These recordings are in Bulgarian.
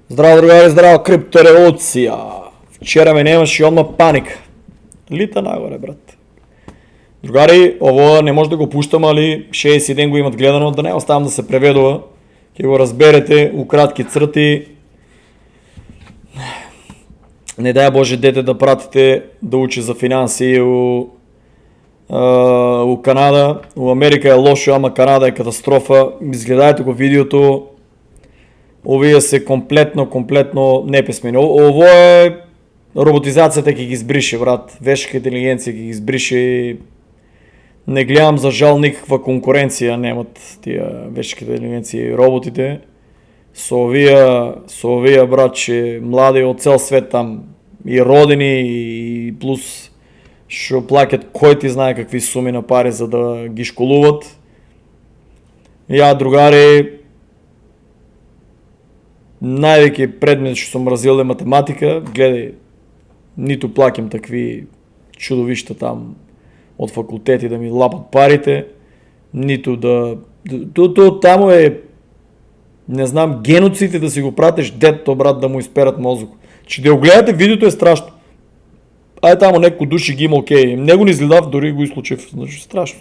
Здраво, другари, здраво, криптореволюция! Вчера ме немаше и одма паника. Лита нагоре, брат. Другари, ово не може да го пущам, али 61 го имат гледано, да не оставам да се преведува. Ке го разберете, укратки цръти. Не дай Боже дете да пратите да учи за финанси у Канада. У Америка е лошо, ама Канада е катастрофа. Изгледайте го видеото. Овие се комплетно неписмени. Ово е роботизацията ке ги избрише, брат. Вешка интелигенция ке ги избрише и не гледам за жал никаква конкуренция немат тия вешка интелигенция и роботите. Со овия, брат, че млади от цел свет там и родени и плюс ще плакат кой ти знае какви суми на пари за да ги школуват. Я, другари, най-веки предмет ще съм мразил е математика. Гледай, нито плакам такви чудовища там от факултети да ми лапат парите, нито да... Там е, не знам, геноцидите да си го пратиш детето, брат, да му изперат мозък. Че да го гледате, видеото е страшно. Ай тамо неко души ги има окей. Него не изгледав, дори го изключив. Значи страшно.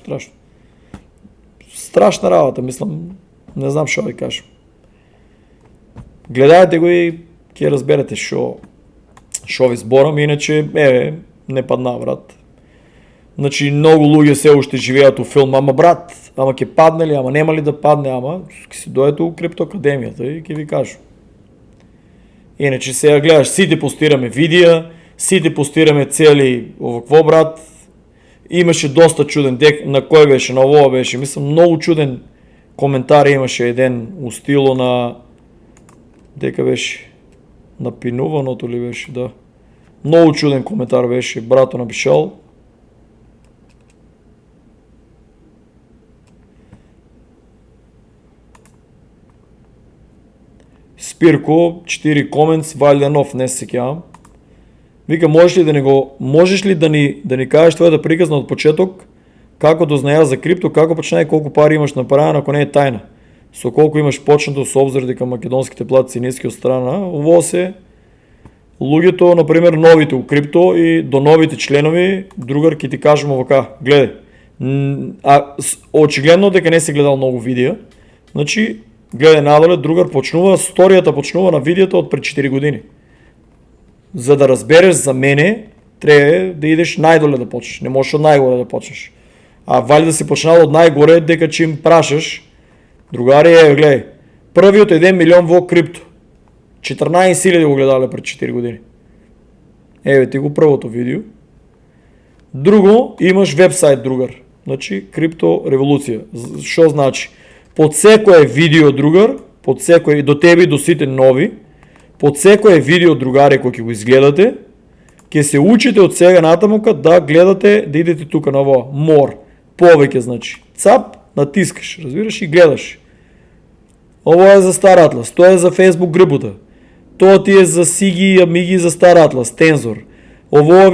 Страшна работа, мислям. Не знам шо ви кажа. Гледайте го и ке разберете шо ви сборам, иначе не падна, брат. Значи много луѓе се още живеят у филма, ама брат, ама ке падне ли, ама нема ли да падне, ама ке си дойдете у Криптоакадемията и ке ви кажа. Иначе сега гледаш, сите постираме видеа, сите постираме цели овакво, брат. Имаше доста чуден дек, на кой беше, на ово беше, мислям, много чуден коментар имаше един у стило на... Дека беше напинуваното ли беше, да. Много чуден коментар беше, брато напишал. Спирко, 4 коментс, Валянов, не се кявам. Вика, можеш ли да ни кажеш твоята приказна от почеток, како дозная за крипто, како почина и колко пари имаш направено, ако не е тайна? Со колко имаш почнато с обзор дека македонските платци ниски от страна, ово се луѓето, например, новите у крипто и до новите членови, другар ке ти кажем овака, гледай, очигледно дека не си гледал много видеа, значи, гледай надоле, другар сторията почнува на видеото от пред 4 години. За да разбереш за мене, трябва да идеш най-доле да почнеш, не можеш от най-горе да почнеш. А вали да си почнал от най-горе, дека че им прашаш. Другари, гледай, првиот 1 милион во крипто. 14 000 го гледале пред 4 години. Ти го првото видео. Друго, имаш вебсайт, другар. Значи, крипто революција. Шо значи? Под секое видео, другар, под секое, до тебе и до сите нови, под секое видео, другари, кој ќе го изгледате, ќе се учите од сега натамука да гледате, да идете тука на ово. More. Повеќе, значи. Цап, натискаш, разбираш и гледаш. Ово е за Стар Атлас, тоа е за Facebook грипота. Тоа ти е за Сиги и Амиги за Стар Атлас, Тензор. Ово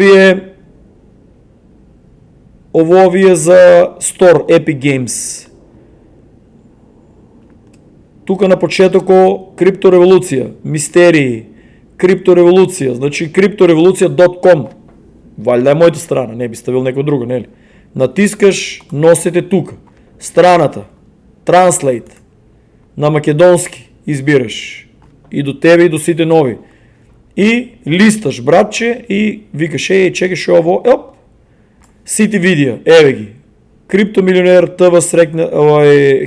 ви е за Store, Epic Games. Тука на почетоко криптореволуција, мистерии, криптореволуција, значи криптореволуција.com. Валјда е мојата страна, не би ставил некој друго, нели? Натискаш, носите тука. Страната, Translate, на македонски избираш. И до тебе и до сите нови. И листаш, братче, и викаш, чекаш ово, сите видеа, еве ги. Криптомилионер, ТВ срекна,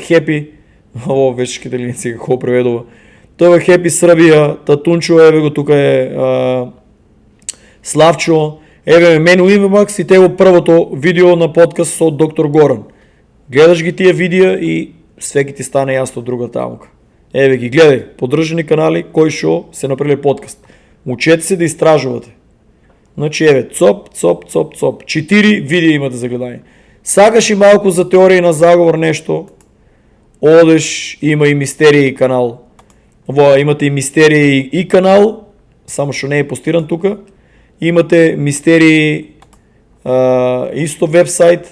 хепи, ово вече киталинци како преведува. ТВ хепи Србија, Татунчо, еве го, тука е Славчо, еве мен у Инвемакс и tego првото видео на подкаст со доктор Горан. Гледаш ги тия видеа и све ти стане јасно друга тамука. Еве ги, гледај, поддржани канали, кој шо се направили подкаст. Учете се да истражувате. Значи еве, цоп. 4 видеа имате за гледање. Сакаш и малку за теорија на заговор нешто, одеш, има и мистерија канал. Имате и мистерија и канал, само што не е постиран тука. Имате мистерии исто вебсайт,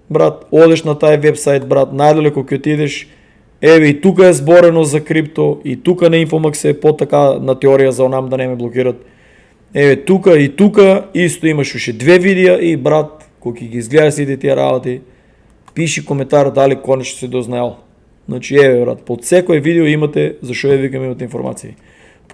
брат, одеш на тај вебсайт, брат, најдалеко ќе ти идеш, Еве и тука е зборено за крипто, и тука на Infomax е по-така на теория за онам да не ме блокират. Еве тука и тука исто имаш уште 2 видеа и брат, кој ги изгледа сите тие работи, пиши коментар дали конечно си дознаел. Значи еве брат, под секој видео имате, зашо ја викам имате информации.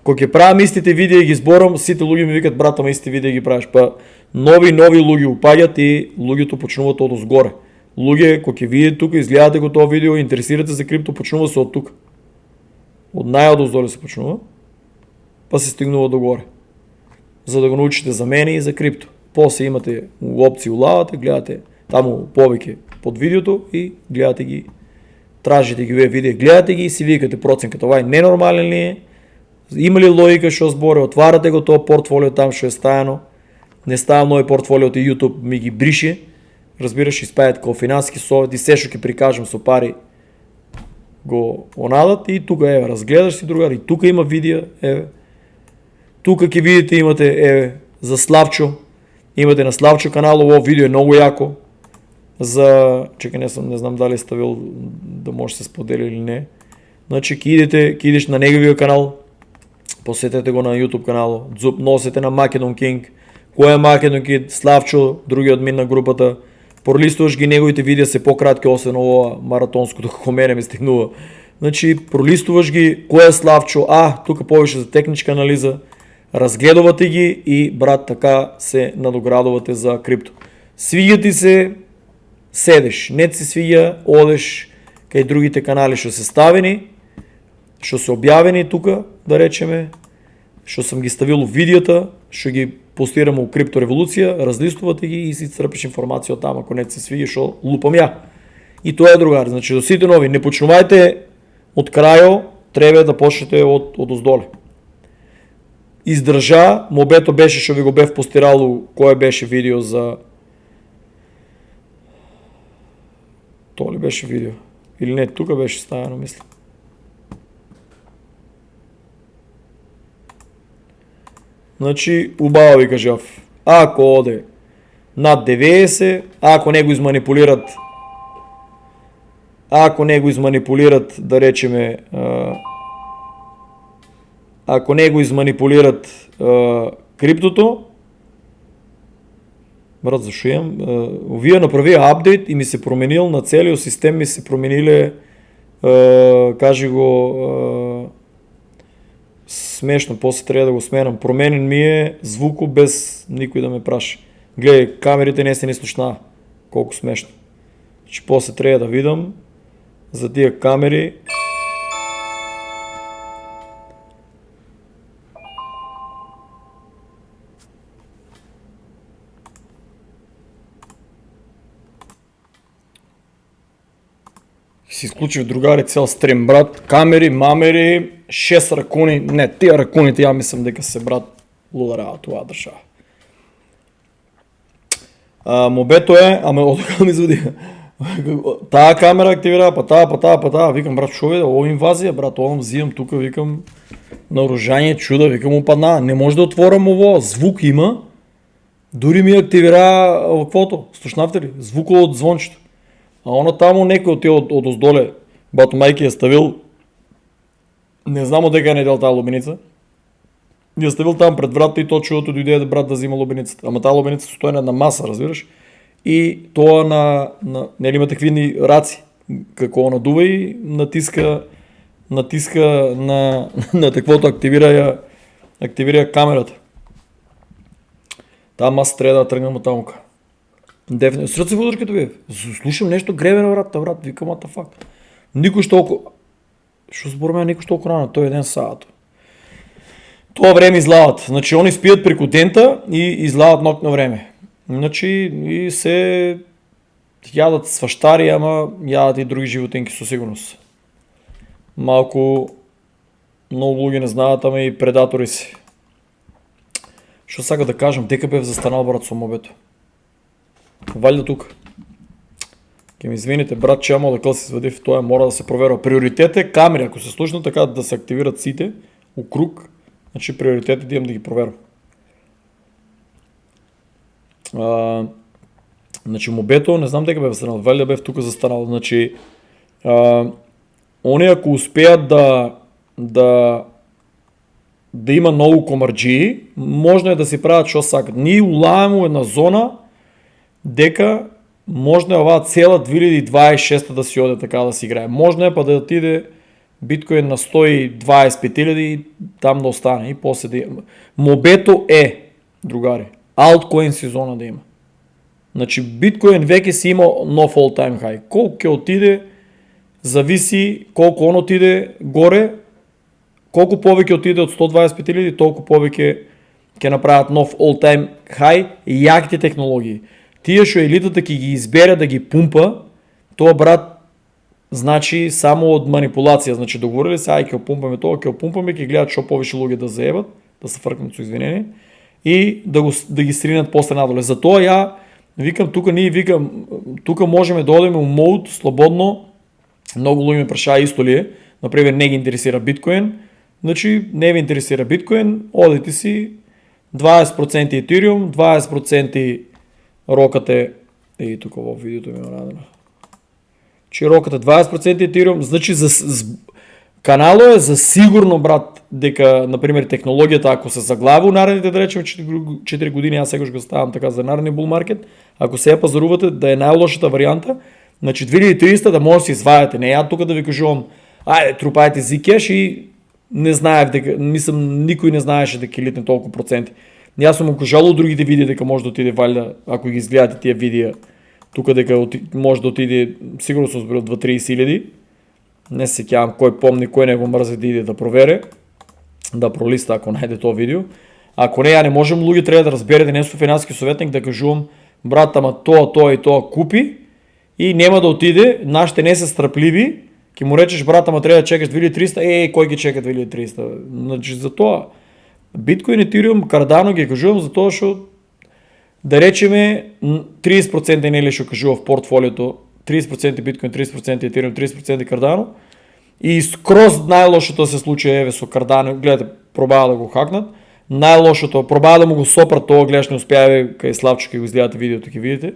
Кога ќе правам истите видеа и ги зборам, сите луѓе ми викат брат, ама истите видеа ги правиш, па нови луѓе упаѓат и луѓето почнуваат од озгоре. Луѓе, кога ќе видите тука, изгледате го тоа видео, интересирате за крипто, почнува се од тука. Од најодоздоле се почнува, па се стигнува до горе. За да го научите за мене и за крипто. После имате опции, улавате, гледате таму повеќе под видеото и гледате ги, тражите ги видео, гледате ги и си викате проценката, ова е ненормален ли е, има ли логика што збори, отварате го тоа портфолио там што е стајано, не ставам нови портфолиото и YouTube ми ги брише, разбираш, испајат као финансски совет и се што ќе прикажам со пари го онадат и тука еве разгледаш си другар и тука има видео, еве. Тука ќе видите имате еве за Славчо, имате на Славчо канал, ово видео е многу јако. За чекај не знам дали ставил да може се сподели или не. Значи ќе идеш на неговиот канал, посетете го на YouTube каналот, носете на Македон Кинг. Кој е Македон Кинг? Славчо, другиот мин на групата. Пролистуваш ги неговите видеа се пократки, освен ова маратонското како мене ме стигнува. Значи пролистуваш ги, кој е Славчо, тука повеќе за техничка анализа, разгледувате ги и брат така се надоградувате за крипто. Свиѓа ти се, седеш, не се свиѓа, одеш кај другите канали што се ставени, што се објавени тука, да речеме, што сам ги ставил видеата, што ги постирам у Крипто револуција, разлистувате ги и си црпиш информација од таму, ако не се свиѓа што лупам ја. И тоа е другар, значи до сите нови, не почнувајте од крајо, треба да почнете од оздоле. Издржа, мобето беше што ви го бев постирал, кое беше видео за... Тоа ли беше видео? Или не, тука беше ставено, мислам. Значи, убаво ви кажав, ако оде над 90, ако не го изманипулират, да речеме, ако не го изманипулират криптото, брат, зашо имам? Вие направија апдейт и ми се променил на целиот систем, ми се промениле, кажи го, смешно, после треба да го сменам. Променен ми е звуко без никој да ме праша. Гледај, камерите не се не слушнаа. Колку смешно. Значи, после треба да видам за тие камери. Си исклучив другари цел стрим, брат. Камери, мамери, 6 ракуни. Не, тия ракуните ја мислам дека се, брат, луда работа оваа држава. Мобето е, ама одека ми изводи. Таа камера активира, па таа. Викам, брат, шо е, ово инвазија, брат, овам взимам тука, викам, наоружање, чуда, викам, упадна. Не може да отворам ово, звук има. Дури ми активира оваквото, слушнавте ли? Звукот од звончето. А оно таму некој од тие од оздоле, бато мајки ја ставил, не знам од дека не дел таа лобеница, ја ставил таму пред вратата и тоа чудото дојде брат да зима лобеницата. Ама таа лобеница стои на една маса, разбираш? И тоа нели има такви раци, како надува и натиска на таквото активира камерата. Таа маса треба да тргнам од тамука. Дефинитивно. Срце во ударката бе. Слушам нешто гребено брат, викам what the fuck. Никој што збораме никој што рано, тој еден саат. Тоа време излават. Значи они спијат преку дента и излават ноќно време. Значи и се јадат сваштари, ама јадат и други животинки со сигурност. Малку многу луѓе не знаат, ама и предатори си. Што сака да кажам, дека бев застанал брат со мобето. Валјда тука. Ке ми извините, брат, че ја мога да се извадив, тоа мора да се проверува. Приоритет е камери, ако се слушна така да се активират сите у круг, значи приоритет е да имам да ги проверам. Значи мобето, не знам дека бев застанал, валјда бев тука застанал, значи они ако успеят да има многу комарджии, можно е да си прават што сакат. Ние улаваме една зона дека можно е оваа цела 2026 да си оде така да си играе. Можно е па да отиде биткоин на 125.000 и там да остане и после да има. Мобето е, другари, алткоин сезона да има. Значи биткоин веќе си има нов all time high. Колко ќе отиде, зависи колко он отиде горе, колко повеќе отиде од 125.000, толку повеќе ќе направат нов all time high и јаките технологии. Тие што елитата ќе ги избере да ги пумпа, тоа брат значи само од манипулација, значи договорили се, ај ќе опумпаме тоа, ќе опумпаме, ќе гледат што повеќе луѓе да заебат, да се фркнат со извинение и да ги сринат после надоле. Затоа ја викам тука можеме да одиме у мод слободно. Многу луѓе ме прашаа исто ли е, например не ги интересира биткоин, значи не ви интересира биткоин, одите си 20% Ethereum, 20% рокате и тука во видеото ми е радено. Че рокате 20% Ethereum, значи канало е за сигурно брат дека например технологијата ако се заглави у наредните да речеме 4 години, аз сега го ставам така за наредни bull market, ако се пазарувате да е најлошата варијанта, значи 2300 да може да се извадите. Не ја тука да ви кажувам, ајде трупајте Zcash и не знаев дека, мислам никој не знаеше дека литне толку проценти. Јас сум го кажал другите видеа дека може да отиде валјда, ако ги изгледате тие видеа, тука дека може да отиде, сигурно сум зборил 2-30.000. Не се сеќавам кој помни, кој не го мрзе да иде да провере, да пролиста ако најде тоа видео. Ако не, ја не можем, луѓе треба да разберете, не сум финансиски советник да кажувам, брат, ама тоа и тоа купи и нема да отиде, нашите не се страпливи, ќе му речеш брат, ама треба да чекаш 2300, кој ги чека 2300? Значи за тоа биткоин, Ethereum, Cardano ги кажувам за тоа што да речеме 30% нели што кажува в портфолиото, 30% биткоин, 30% Ethereum, 30% Cardano и скроз најлошото се случи еве со Cardano, гледате, пробаа да го хакнат. Најлошото, пробаа да му го сопрат тоа, гледаш не успеа, кај Славчо ќе го изгледате видеото, ќе видите.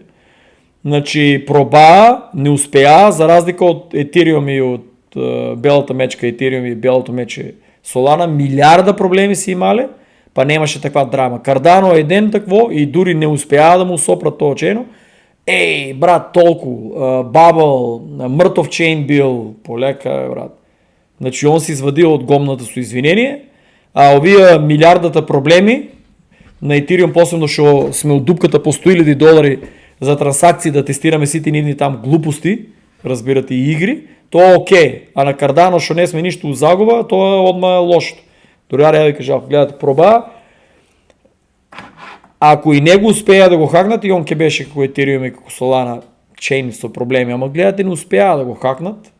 Значи пробаа, не успеа, за разлика од Ethereum и од белата мечка Ethereum и белото мече Solana, милиарда проблеми си имале, па немаше таква драма. Cardano е еден такво и дури не успеа да му сопрат тоа чено. Брат, толку, Bubble, мртов чейн бил, полека, брат. Значи он се извадил од гомната со извинение, а овие милиардата проблеми на Ethereum, посебно што сме од дупката по $100,000 за трансакции да тестираме сите нивни там глупости, разбирате и игри, тоа окей. А на Cardano што не сме ништо у загуба, тоа е одма лошото. Дори ја ви кажав, гледате, проба. Ако и не го успеа да го хакнат, и он ке беше како Ethereum и како Solana чейн со проблеми, ама гледате не успеа да го хакнат.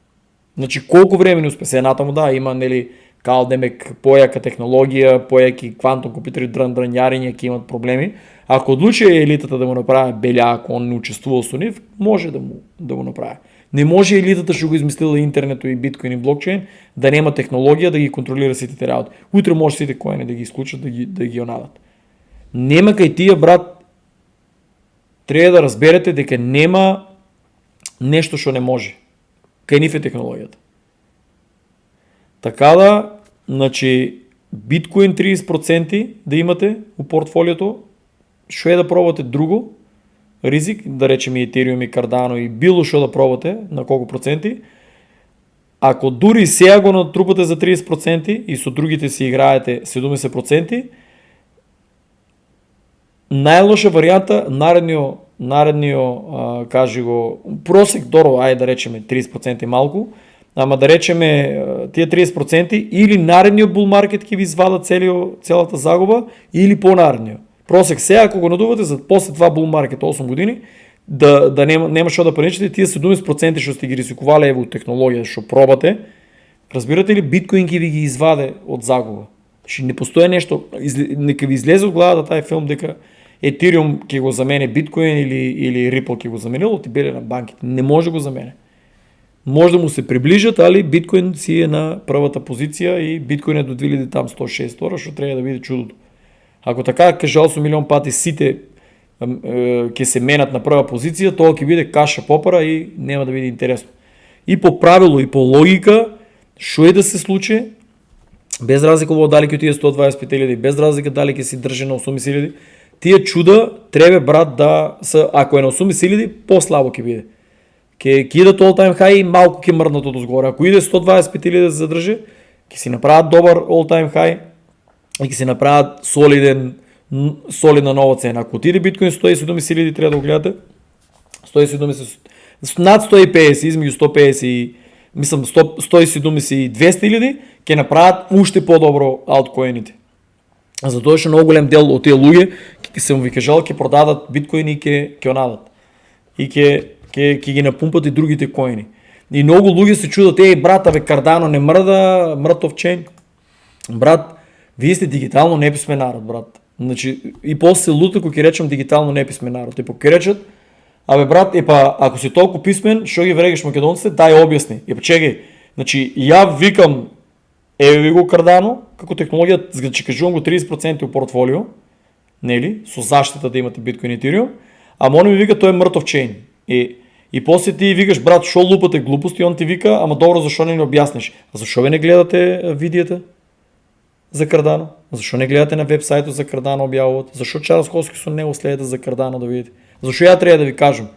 Значи колку време не успеа, се натаму да, има нели као демек појака технологија, појаки квантум компјутери, дрнјарење ќе имат проблеми. Ако одлучи елитата да му направи белја, ако он не учествувал со нив, може да му направи. Не може елитата што го измислила интернетот и биткоин и блокчейн да нема технологија да ги контролира сите те работи. Утре може сите коини да ги исклучат, да ги онадат. Нема кај тие, брат, треба да разберете дека нема нешто што не може. Кај нив е технологијата. Така да, значи, биткоин 30% да имате у портфолиото, што е да пробате друго, ризик, да речеме Ethereum и Cardano и било што да пробате, на колку проценти, ако дури сега го натрупате за 30% и со другите си играете 70%, најлоша варијанта, наредниот, кажи го, просек доро, ајде да речеме 30% малку, ама да речеме тие 30% или наредниот bull market ќе ви извада целата загуба, или понаредниот. Просек сега, ако го надувате за после това bull market 8 години, да нема што да паничите, тие 70% што сте ги ризикувале ево технологија што пробате, разбирате ли, биткоин ќе ви ги изваде од загуба. Значи не постои нешто, нека ви излезе од главата тај филм дека Ethereum ќе го замене биткоин или Ripple ќе го замене, оти беле на банките. Не може да го замене. Може да му се приближат, али биткоин си е на првата позиција и биткоин е до 2106 што треба да биде чудото. Ако така кажал со милион пати сите ќе се менат на прва позиција, тоа ќе биде каша попара и нема да биде интересно. И по правило, и по логика, що и да се случи, без разлика во дали ке тие 125.000, без разлика дали ке си држи на 80.000, тие чуда треба брат да са, ако е на 80.000, по-слабо ке биде. Ке идат all time high и малко ке мрднат от озгоре. Ако иде 125.000 да се задржи, ке си направят добър all time high и ке си направят солидна нова цена. Ако отиде биткоин 170.000, трябва да го гледате. 170, над 150, измеѓу 150 и мислам 170 и 200.000, ке направят уште по-добро алткоините. Затоа што много голем дел од тие луѓе ќе се му ви кажал ќе продадат биткоини и ќе онадат. И ќе ги напумпат и другите коини. И много луѓе се чудат, брат, Кардано не мрда, мртов чейн. Брат, вие сте дигитално неписмен народ, брат. Значи, и после се лута, ако ќе речем дигитално неписмен народ. И ќе речат, брат, ако си толкова писмен, што ги врегаш македонците, дай обясни. Чекай, значи, ја викам, ви го Кардано, како технологија, че кажувам го 30% у портфолио, нели, со заштита да имате биткоин и Ethereum, он ми вика, тој е мртов чейн. И после ти викаш, брат, шо лупате глупости, и он ти вика, ама добро, зашо не обясниш? А зашо ви не гледате видеята за Кардано? Зашо не гледате на вебсайта за Кардано објавуват? Зашо Чарлс Хоскинсон не го следите за Кардано да видите? Зашо ја треба да ви кажам?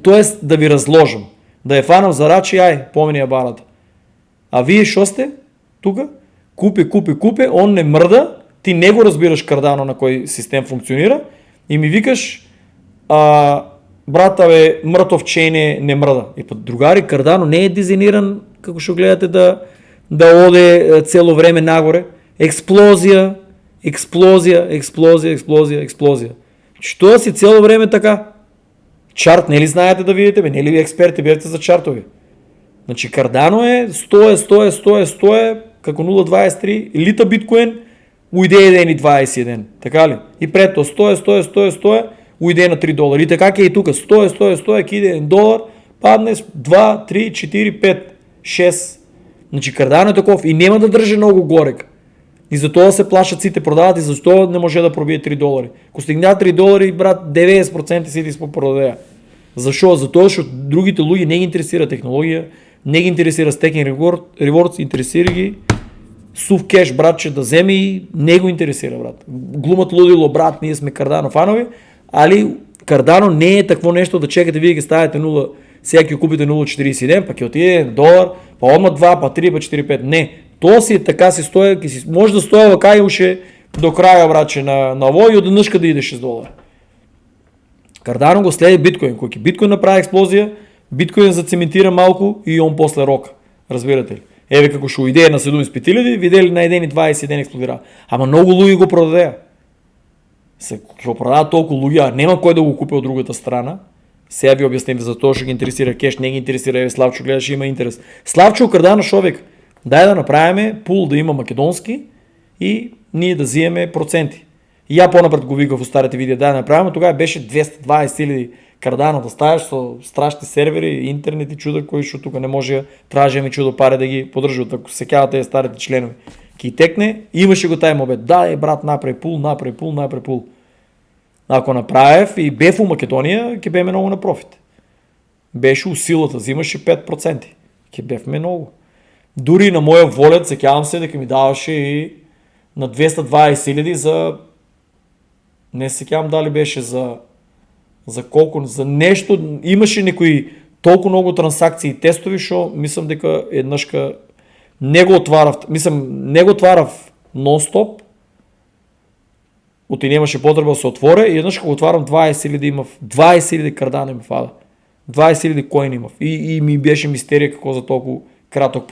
Тоест да ви разложам. Да ја фанам за рачи, помени ја барата. А вие шо сте? Тука? Купе, он не мрда, ти не го разбираш Кардано на кој систем функционира и ми викаш, брата мртов чейн не мрда. Другари, Кардано не е дизайниран, како што гледате, да оде цело време нагоре. Експлозија. Што си цело време така? Чарт, не ли знаете да видите? Не ли ви експерти бевте за чартови? Значи Кардано е 100, како 0.23, лита биткоин, уйде 1.21, така ли? И пред то 100, уйде на $3. И така ке и тука 100, ке иде $1, падне 2, 3, 4, 5, 6. Значи Кардано е таков и нема да држи много горек. И затоа се плашат сите продават и затоа не може да пробие $3. Ако стигнат $3, брат, 90% сите изпопродадеа. Зашо? Затоа што другите луѓе не ги интересира технологија, не ги интересира стекинг ревордс, интересира ги сув кеш, братче, да земи и не го интересира, брат. Глумат лудило, брат, ние сме Кардано фанови, али Кардано не е такво нешто да чекате, вие ги ставите 0, сега ќе купите 0.41, па ќе отиде $1, па одма 2, па 3, па 4, 5. Не, тоа си така си стоја, може да стоја вака и уште до краја, братче, на ово и однешка да иде $6. Кардано го следи биткоин, кој биткоин направи експлозија, биткоин зацементира малку и он после рока. Разбирате ли? Еве како што идеја на 75.000, видели на 1.21 експлодира. Ама многу луѓе го продадеа. Се ќе продадат толку луѓе, нема кој да го купи од другата страна. Сега ви објасним за тоа што ги интересира кеш, не ги интересира, Славчо гледаш, има интерес. Славчо Кардано човек, дај да направиме пул да има македонски и ние да зиеме проценти. И ја понапред го викав во старите видеа да направиме, тогава беше 220.000 Кардано да ставиш со страшни сервери, интернет и чуда кои што тука не може тражиме чудо пари да ги поддржуват, ако се сеќавате старите членови. Ки текне, имаше го тај мобет. Да, брат, направи пул. Ако направев и бев у Македонија, ќе беме многу на профит. Беше у силата, взимаше 5%. Ќе бевме многу. Дури на моја волет, сеќавам се дека ми даваше и на 220.000 за... Не сеќавам дали беше за колку, за нешто, имаше некои толку многу трансакции и тестови, што мислам дека еднашка не го отварав нон-стоп, оти немаше потреба да се отворе и еднашка го отварам 20.000 имав, 20.000 Кардано имав, 20.000 коини имав и ми беше мистерија како за толку краток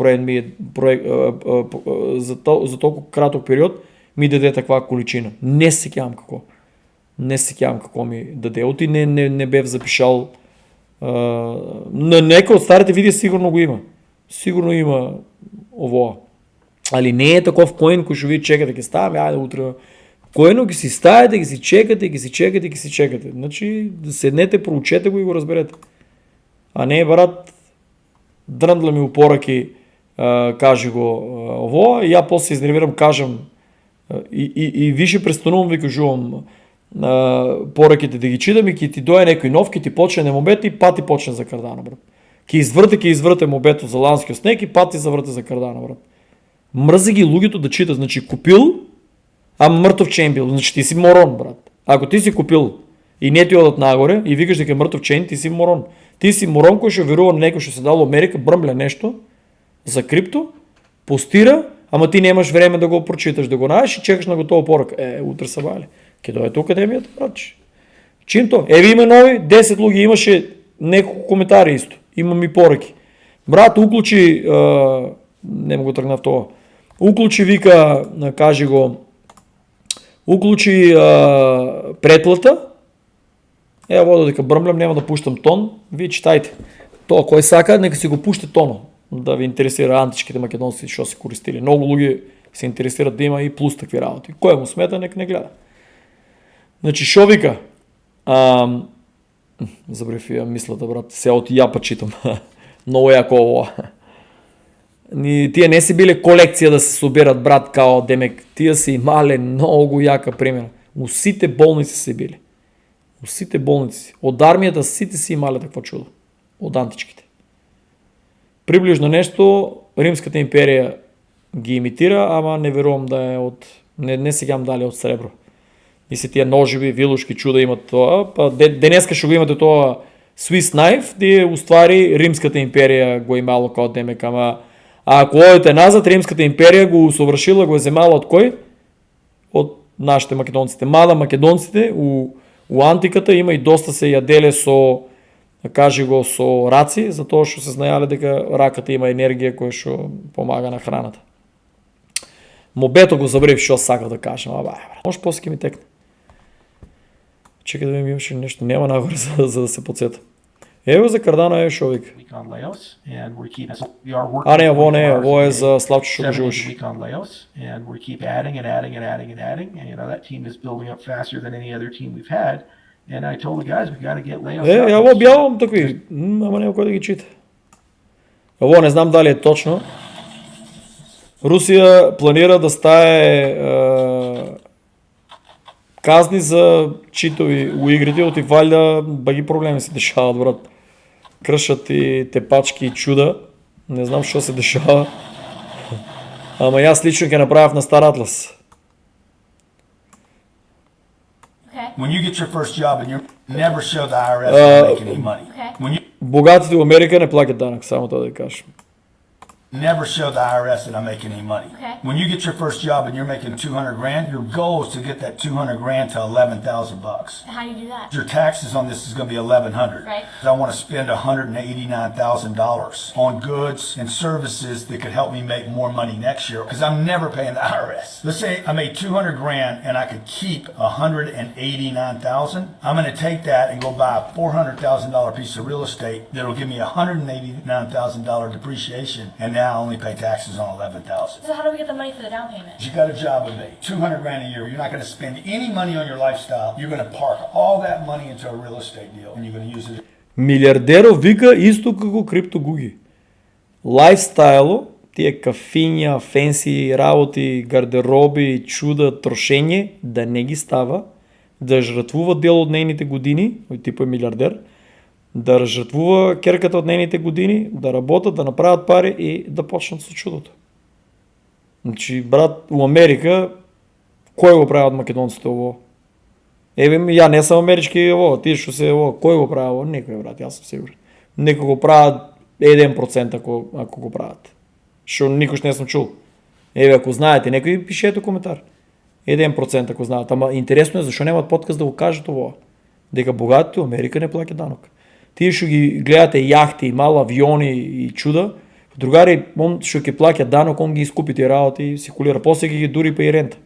за толку краток период ми даде таква количина. Не сеќавам како ми даде. Оти не бев запишал. На некој од старите видеа сигурно го има. Сигурно има ово. Али не е таков коин кој што ви чекате ќе ставаме, ајде утре. Којно ги си ставите, ги си чекате. Значи, седнете, проучете го и го разберете. А не, брат, дрндла ми упораки, кажи го ово, и ја после се изнервирам, кажам, и више престанувам, ви кажувам, пораките да ги читам и ќе ти дое некој нов, ќе ти почне на момент и па ти почне за Кардано, брат. Ке изврте мобето за ланския снег и пати заврте за кардана, брат. Мръзи ги лугито да читат, значи купил, ама мъртъв чейн бил, значи ти си морон, брат. Ако ти си купил и не ти одат нагоре и викаш дека е мъртъв чейн, ти си морон. Ти си морон, кој ще верува на некој што се дало Америка, бръмля нещо за крипто, постира, ама ти немаш време да го прочиташ, да го наеш и чекаш на готова поръка. Утре са бали. Ке дойде академията, братче. Чим то? Ви има нови, 10 луги, имаше неколко коментари исто. Имам и поръки. Брат, уклучи, не му го тръгна в това. Уклучи вика, кажи го, уклучи предплата. Вода дека бръмлям, няма да пущам тон. Вие читайте. То, кой сака, нека си го пуште тоно. Да ви интересира античките македонци, що се користили. Много луги се интересират да има и плюс такви работи. Кой му смета, нека не гледа. Значи, шо вика? Забрев я мислата, брат. Сега от япа читам. Много яко ова. Тия не си били колекция да се собират, брат, као демек. Тия си имали много яка пример. Усите болници си били. Усите болници. От армията сите си имали такво чудо. От античките. Приближно нещо Римската империя ги имитира, ама не верувам да е от... Не сега дали от сребро. И се тия ножеви, вилушки чуда имат това. Денеска ще го имате това Swiss knife, де уствари Римската империя го имало као демек. Ама ако одите назад, Римската империя го усъвършила, го е вземала от кой? От нашите македонците. Мада македонците у антиката има и доста се яделе со, кажи го, со раци, затоа што се знаеле дека раката има енергија која што помага на храната. Мобето го забрев што сакав да кажам, може после ке ми текне. Чекай да ми имаше нещо, няма нагоре за да се подсета. Ево за Кардано шо вика. Не, ово е за Славчо што го живоше. Ово објавам такви, ама нема кој да ги чита. Ово не знам дали е точно. Русија планира да стае казни за читови у игрите, оти валја баги проблеми се дешават, брат. Кршат и тепачки и чуда. Не знам што се дешава. Ама јас лично ќе направив на Стар Атлас. When you get your first job and you never show the IRS you're making any money. When you Богатите у Америка не плаќат данък, само тоа да кажам. never show the IRS that I'm making any money. When you get your first job and you're making 200 grand, your goal is to get that 200 grand to 11,000 bucks. How do you do that? Your taxes on this is going to be 1,100. Right. I want to spend $189,000 on goods and services that could help me make more money next year because I'm never paying the IRS. Let's say I made 200 grand and I could keep 189,000. I'm going to take that and go buy a $400,000 piece of real estate that'll give me $189,000 depreciation, and now I only pay taxes on 11,000. So how do we get the money for the down payment? You got a job with me, 200 grand a year. You're not going to spend any money on your lifestyle. You're going to park all that money into a real estate deal, and you're going to use it. Милиардеров вика исто како крипто гуги. Лайфстайло, тие кафиња, фенси работи, гардероби, чуда, трошење, да не ги става, да жртвува дел од нейните години, ој типа е милиардер, да жртвува керката од нейните години, да работат, да направат пари и да почнат со чудото. Значи, брат, у Америка, кој го прави од македонците ово? Ја не сам амерички ово, ти што се ово, кој го прави ово? Некој, брат, јас сум сигурен. Некој го прават 1% ако го прават. Што никош не сум чул. Ако знаете, некој пишете коментар. 1% ако знаат. Ама интересно е зашо немаат подкаст да го кажат ово. Дека богатите у Америка не плаќаат данок. Тие што ги гледате јахти, мал авиони и чуда, другари, он што ќе плаќа данок, он ги искупи тие работи и си кулира. После ги дури па и рента.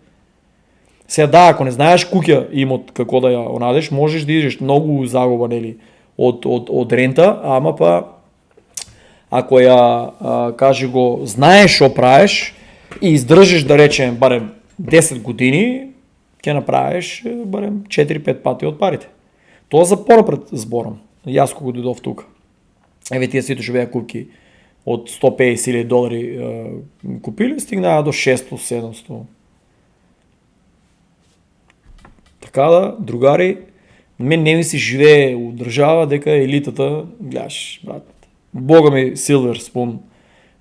Сега да, ако не знаеш куќа имот како да ја онадеш, можеш да идеш многу загуба, нели, од рента, ама па ако ја кажи го знаеш што правиш и издржиш да речем барем 10 години, ќе направиш барем 4-5 пати од парите. Тоа за понапред зборам. Јас кога дојдов тука. Еве тие сите што беа купки од $150,000 купили, стигнаа до 600-700. Така да, другари, мен не ми се живее у држава дека елитата, гледаш, брат, Бога ми Silver Spoon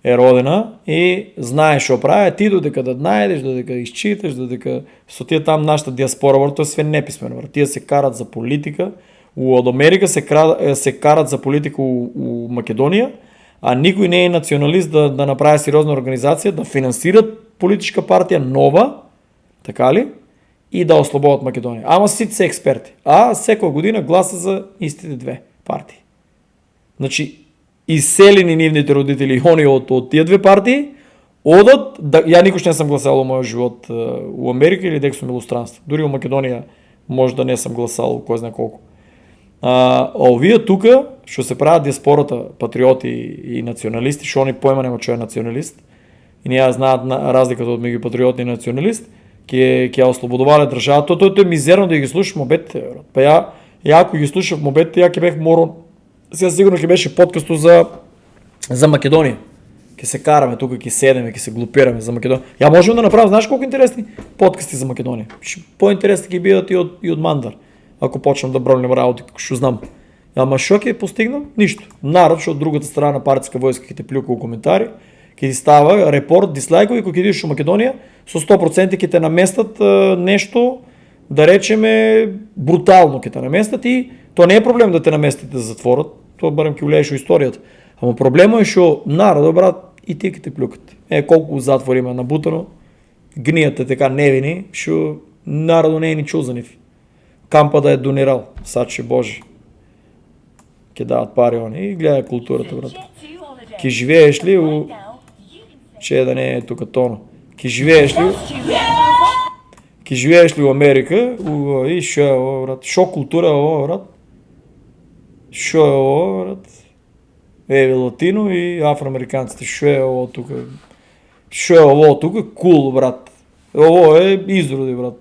е родена и знаеш што прави, ти додека да најдеш, додека изчиташ, додека со тие там нашата диаспора, брат, тоа е све неписмено, брат. Тие се карат за политика, од Америка се карат за политика у Македонија, а никој не е националист да направи сериозна организација, да финансират политичка партија нова, така ли? И да ослободат Македонија. Ама сите се експерти. А секоја година гласа за истите две партии. Значи, иселени нивните родители и они од тие две партии, одат, ја никош не сам гласал во мојот живот у Америка или дека сум илустранство. Дури у Македонија може да не сам гласал кој знае колку. А овие тука, што се прават диаспората, патриоти и националисти, што они поема нема што е националист, и не ја знаат разликата од меѓу патриот и националист, ќе ја ослободувале државата. Тоа е мизерно да ги слушаш мобетите. Па ја ако ги слушав мобетите, ја ќе бев морал. Сега сигурно ќе беше подкасту за Македонија. Ќе се караме тука, ќе седеме, ќе се глупираме за Македонија. Ја можам да направам, знаеш колку интересни подкасти за Македонија. Поинтересни ќе бидат и од Мандар, ако почнам да броним работи како што знам. Ама што ќе постигнам? Ништо. Народ што од другата страна партиска војска ќе те плюка у коментари, ќе ти става репорт, дислайкови, кога ќе идеш у Македонија, со 100% ќе те наместат нешто, да речеме, брутално ќе те наместат и тоа не е проблем да те наместат да затворат, тоа барем ќе влезеш во историјата. Ама проблемот е што народот, брат, и тие ќе те плюкат. Колку затвори има набутано, гнијате така невини, што народот не е ни чул за нив. Кампа да е донирал, саче Боже. Ќе дават пари они и гледај културата, брат. Ќе живееш ли у... Че да не е тука тоно. Ќе живееш ли у Америка, и шо е ово, брат? Шо култура е ово, брат? Шо е ово, брат? Еви латино и афроамериканците. Шо е ово тука? Шо е ово тука? Кул, брат. Ово е изроди, брат.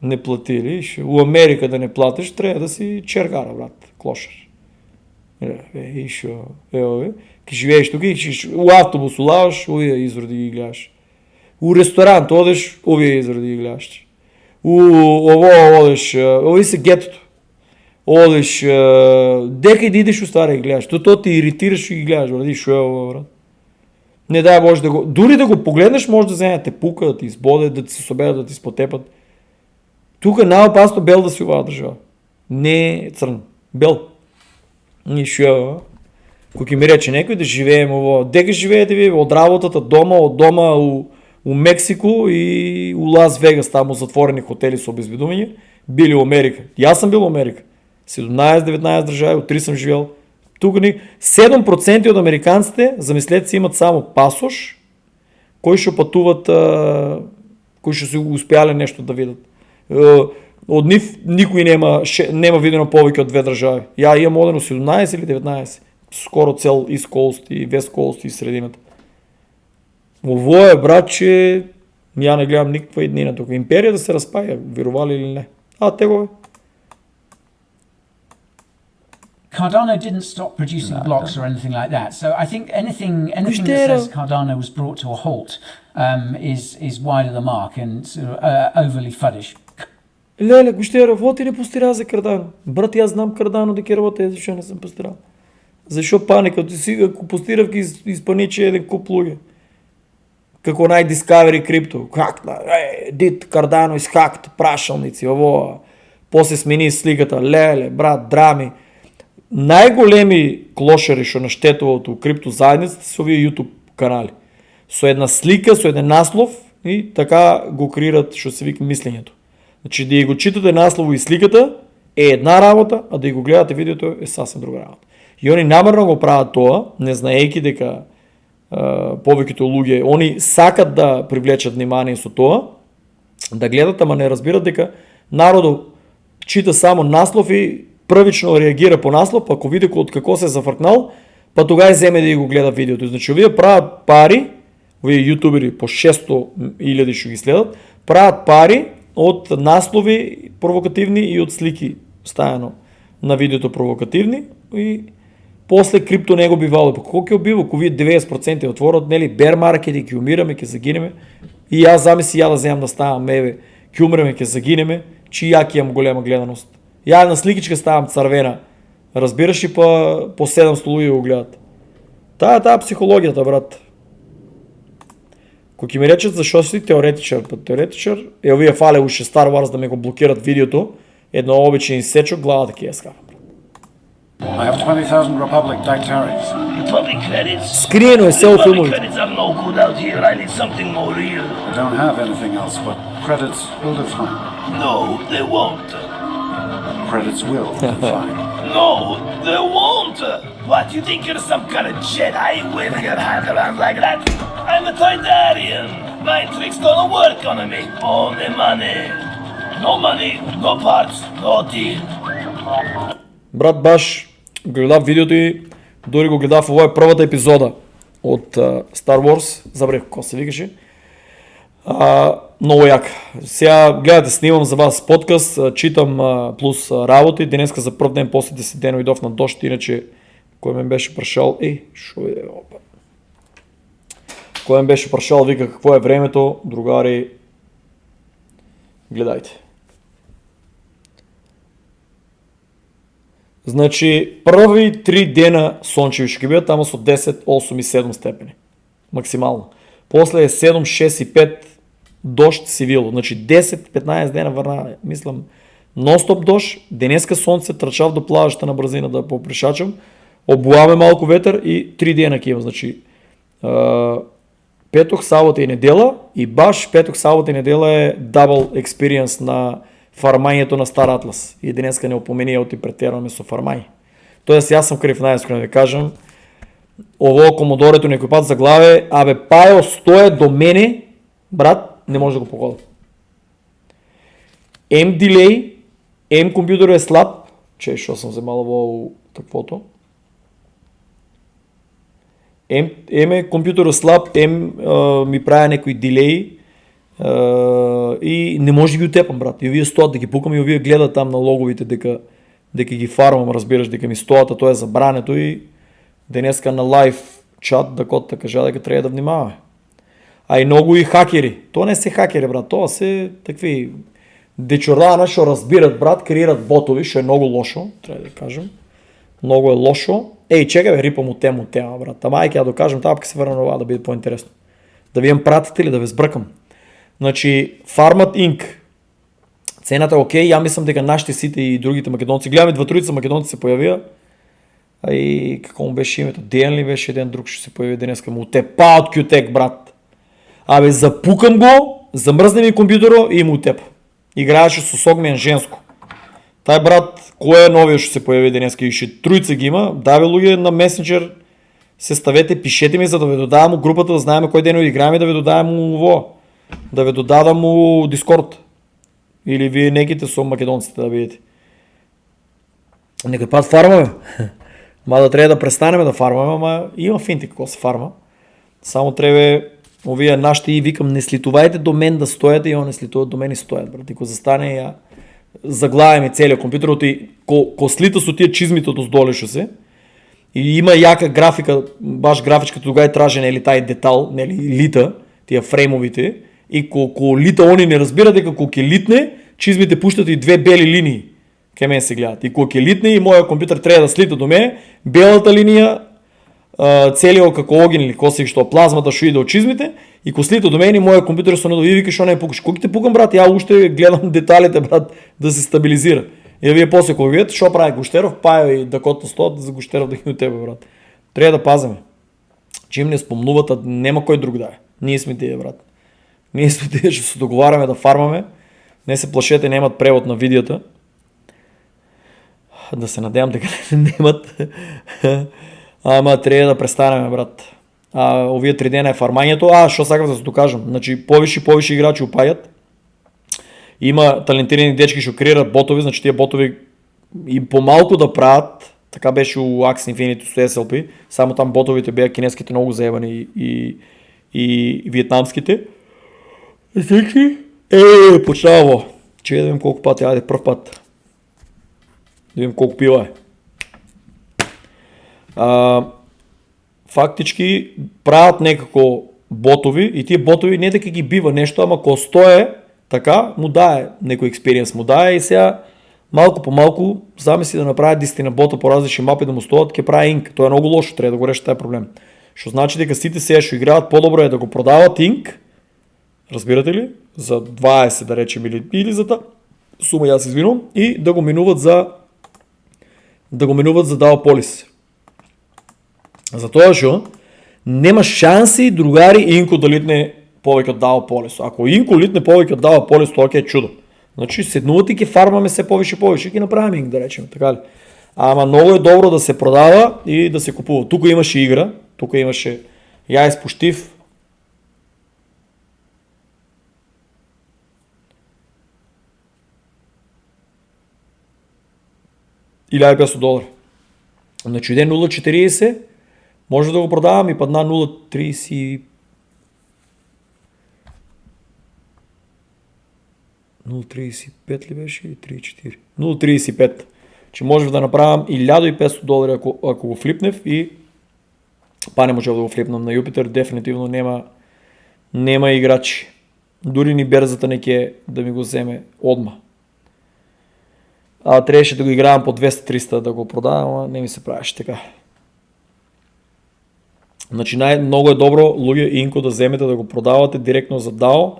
Не платили. У Америка да не платиш, треба да си чергара, брат. Клошар. И шо е ово. Ке живееш тука и у автобус улаваш, овие изроди ги гледаш. У ресторант одеш, овие изроди ги гледаш. Ово одеш, ови се гетото. Одеш, дека и да идеш у стара ги гледаш. Тоа ти иритираш и ги гледаш, брат. Шо е ово, брат? Не дай Боже да го... Дури да го погледнеш, може да вземе те пука, да ти избоде, да ти се соберат, да ти спотепат. Тука најопасно бел да си оваа држава. Не црн. Бел. И шо е ово? Кој ќе ми рече некој да живееме ово, дека живеете ви од работата дома, од дома у Мексико и у Лас Вегас, таму затворени хотели со обезбедување, били у Америка. Јас сам бил у Америка. 17-19 држави, од 3 сам живеел. Тука 7% од американците, замислете се, имат само пасош, кои што патуват, кои што се успеале нешто да видат. Од нив никој нема видено повеќе од 2 држави. Ја имам одено 17 или 19. Скоро цел East Coast и West Coast и средината. Ово е, брат, че ја не гледам никаква иднина тука. Империјата се распаја, верували или не. Те го е. Cardano didn't stop producing blocks or anything like that. So I think anything that says Cardano was brought to a halt is wide of the mark and sort of, overly fuddish. Леле, гуштера, во ти не постира за Cardano. Брат, јас знам Cardano дека работи, зашо не сам постирал. Зашо паника? Ти си ако постирав ги испаничи еден куп луѓе. Како Discovery крипто. Как дит Cardano is hacked, прашалници, ово. После смени сликата, леле, брат, драми. Најголеми клошери што наштетуваат у крипто заедницата се овие YouTube канали. Со една слика, со еден наслов и така го креират што се вика мислењето. Значи да го читате наслово и сликата е една работа, а да го гледате видеото е сасвем друга работа. И они намерно го прават тоа, не знаејќи дека повеќето луѓе, они сакат да привлечат внимание со тоа, да гледат, ама не разбират дека народот чита само наслов и првично реагира по наслов, па ако види од како се зафркнал, па тогава земе да го гледа видеото. Значи овие прават пари, овие јутубери по 600.000 што ги следат, прават пари од наслови провокативни и од слики стајано на видеото провокативни и после крипто не го бивало. Како ќе бива, ако вие 90% отворот, нели, bear market и ќе умираме, ќе загинеме. И јас замисли ја да земам да ставам, еве, ќе умреме, ќе загинеме, чи ја ќе имам голема гледаност. Ја на сликичка ставам црвена Разбираш и по 7 столови го гледат. Тая психологията, брат. Ако ми речат защо си теоретичър, вие фале уши Star Wars да ме го блокират видеото, едно обичен изсечок, глава такива скафа. I have 20,000 Republic Dactaries. Republic credits? Скриено е село Republic филмовите. credits are no good out here. I need something more real. I don't have anything else but credits will define. No, they won't. Credits will define. No, they won't. What, you think you're some kind of Jedi waving your hand around like that? I'm a Toydarian. My tricks don't work on me. Only money. No parts, no deal. Брат Баш, гледав видеото и дори го гледав, това е първата епизода от Star Wars, забравих какво се викаше. Много як. Сега гледате, снимам за вас подкаст, читам плюс работи. Денеска за пръв ден после 10 дена идов на дощ, иначе кой ме беше прашал, кой ме беше прашал, вика какво е времето, другари, гледайте. Значи, първи 3 дена слънчеви ще бъдат, там са от 10, 8 и 7 степени. Максимално. После е 7, 6 и 5 дощ сивило. Значи 10-15 дена върна, мислям, нон-стоп дощ, денеска слънце, тръчав до плаваща на бразина да попришачам, облаваме малко ветър и 3 дена кива. Значи, петох, сабота и недела и баш петох, сабота и недела е дабл експириенс на фарманието на Стар Атлас. И днеска не опомени оти претерваме со фармај. Тоест, аз съм крив най-искрено да ви кажем. Ово комодорето некој пат за главе, пајо стое до мене, брат, не може да го погода. М дилей, М компютър е слаб, че шо съм вземал ово таквото. М е компютър е слаб, ми прави некои дилей, и не може да ги отепам, брат. И вие стоят да ги пукам и вие гледат там на логовите дека ги фармам, разбираш, дека ми стоят, а то е забрането и денеска на лайв чат да код кажа дека трябва да внимаваме. А и много и хакери. То не се хакери, брат, то се такви дечордана, шо разбират, брат, креират ботови, шо е много лошо, трябва да кажем. Много е лошо. Чекай, рипам от тема, брат. Ама айке, да докажем, тапка се върна на това да биде по-интересно. Да ви имам пратите или да ви сбъркам. Значи, Farmat Inc. Цената е окей, я мислям дека нашите сите и другите македонци. Гледаме 2-3 македонци се появиха. И какво му беше името? Деян ли беше един друг, ще се появи денеска му. Тепа от Qtech, брат. Запукам го, замръзне ми компютъра и му тепа. Играеше с огмен женско. Тай брат, кое е новия ще се появи денеска и ще троица ги има. Дави луѓе на месенджер, се ставете, пишете ми, за да ви додавам му групата, да знаем кой ден играем и да ви додавам му ово. Да ви додадам му Дискорд. Или вие неките со македонците да видите. Некој пат фармаме. Да трябва да престанеме да фармаме, ама има финти какво се фарма. Само трябва овие нашите и викам, не слитувайте до мен да стоят и он не слитуват до мен и стоят, брат. И ко застане я заглавяме целият компютър и ко слита со тия чизмите од оздолешо се. И има яка графика, баш графичката тогава е тражен, нели тај детал, нели лита, тия фреймовите. И ко лита они не разбира дека ко ќе литне, чизмите пуштат и две бели линии. Ке мен се гледат. И ко ќе литне и мојот компјутер треба да слита до мене, белата линија, целиот како огин или коси што плазмата што иде од чизмите, и ко слита до мене мојот компјутер со надови вика што не пукаш. Кој ќе те пукам, брат? Ја уште гледам деталите, брат, да се стабилизира. И вие после кога видите што прави Гуштеров, паја и дакото стоат за Гуштеров да ги от тебе, брат. Треба да пазиме. Чим не спомнуват, а нема кој друг да е. Ние сме тие, брат. Ние сме тие, што се договараме да фармаме. Не се плашете, немат превод на видеята. Да се надевам дека немат. Ама трябва да престанеме, брат. Овие 3 дена е фармањето. Што сакам да се докажам? Значи повише играчи упајат. Има талентирани дечки што креират ботови, значи тие ботови и помалку да прават. Така беше у Axie Infinity со SLP. Само там ботовите беа кинеските многу заебани и виетнамските. Секси? Почнава. Че да видим колко пати, айде пръв път. Да видим колко пива е. Фактички правят некако ботови и тия ботови не дека ги бива нещо, ама ако стое така, му дае некој експириенс, му дае и сега малко по малко, замисли да направи 10 на бота по различни мапи да му стоят, ке прави инк. То е много лошо, трябва да го реши тази проблем. Що значи дека сите сега ще играят по-добро е да го продават инк, разбирате ли, за 20 да речем или за та сума, аз извинувам, и да го минуват за Дауполис. За това шо, нема шанси другари инко да литне повеќе од Дауполис. Ако инко литне повеќе од Дауполис, тоа ќе е чудо. Значи седнувате и ќе фармаме се повише, ќе направиме инк, да речем, така ли. Ама много е добро да се продава и да се купува. Тука имаше игра, тука имаше ја изпуштив. $1,500. Значи ден 0,40 може да го продавам и падна 0,30 0,35 ли беше или 3,4? 0,35. Че може да направям $1,500 ако го флипнев и па не можел да го флипнам на Юпитер, дефинитивно нема играчи. Дори ни берзата не ке да ми го вземе одма. Трябваше да го играем по 200-300 да го продавам, а не ми се правеше така. Значи много е добро луѓе инко да вземете да го продавате директно за DAO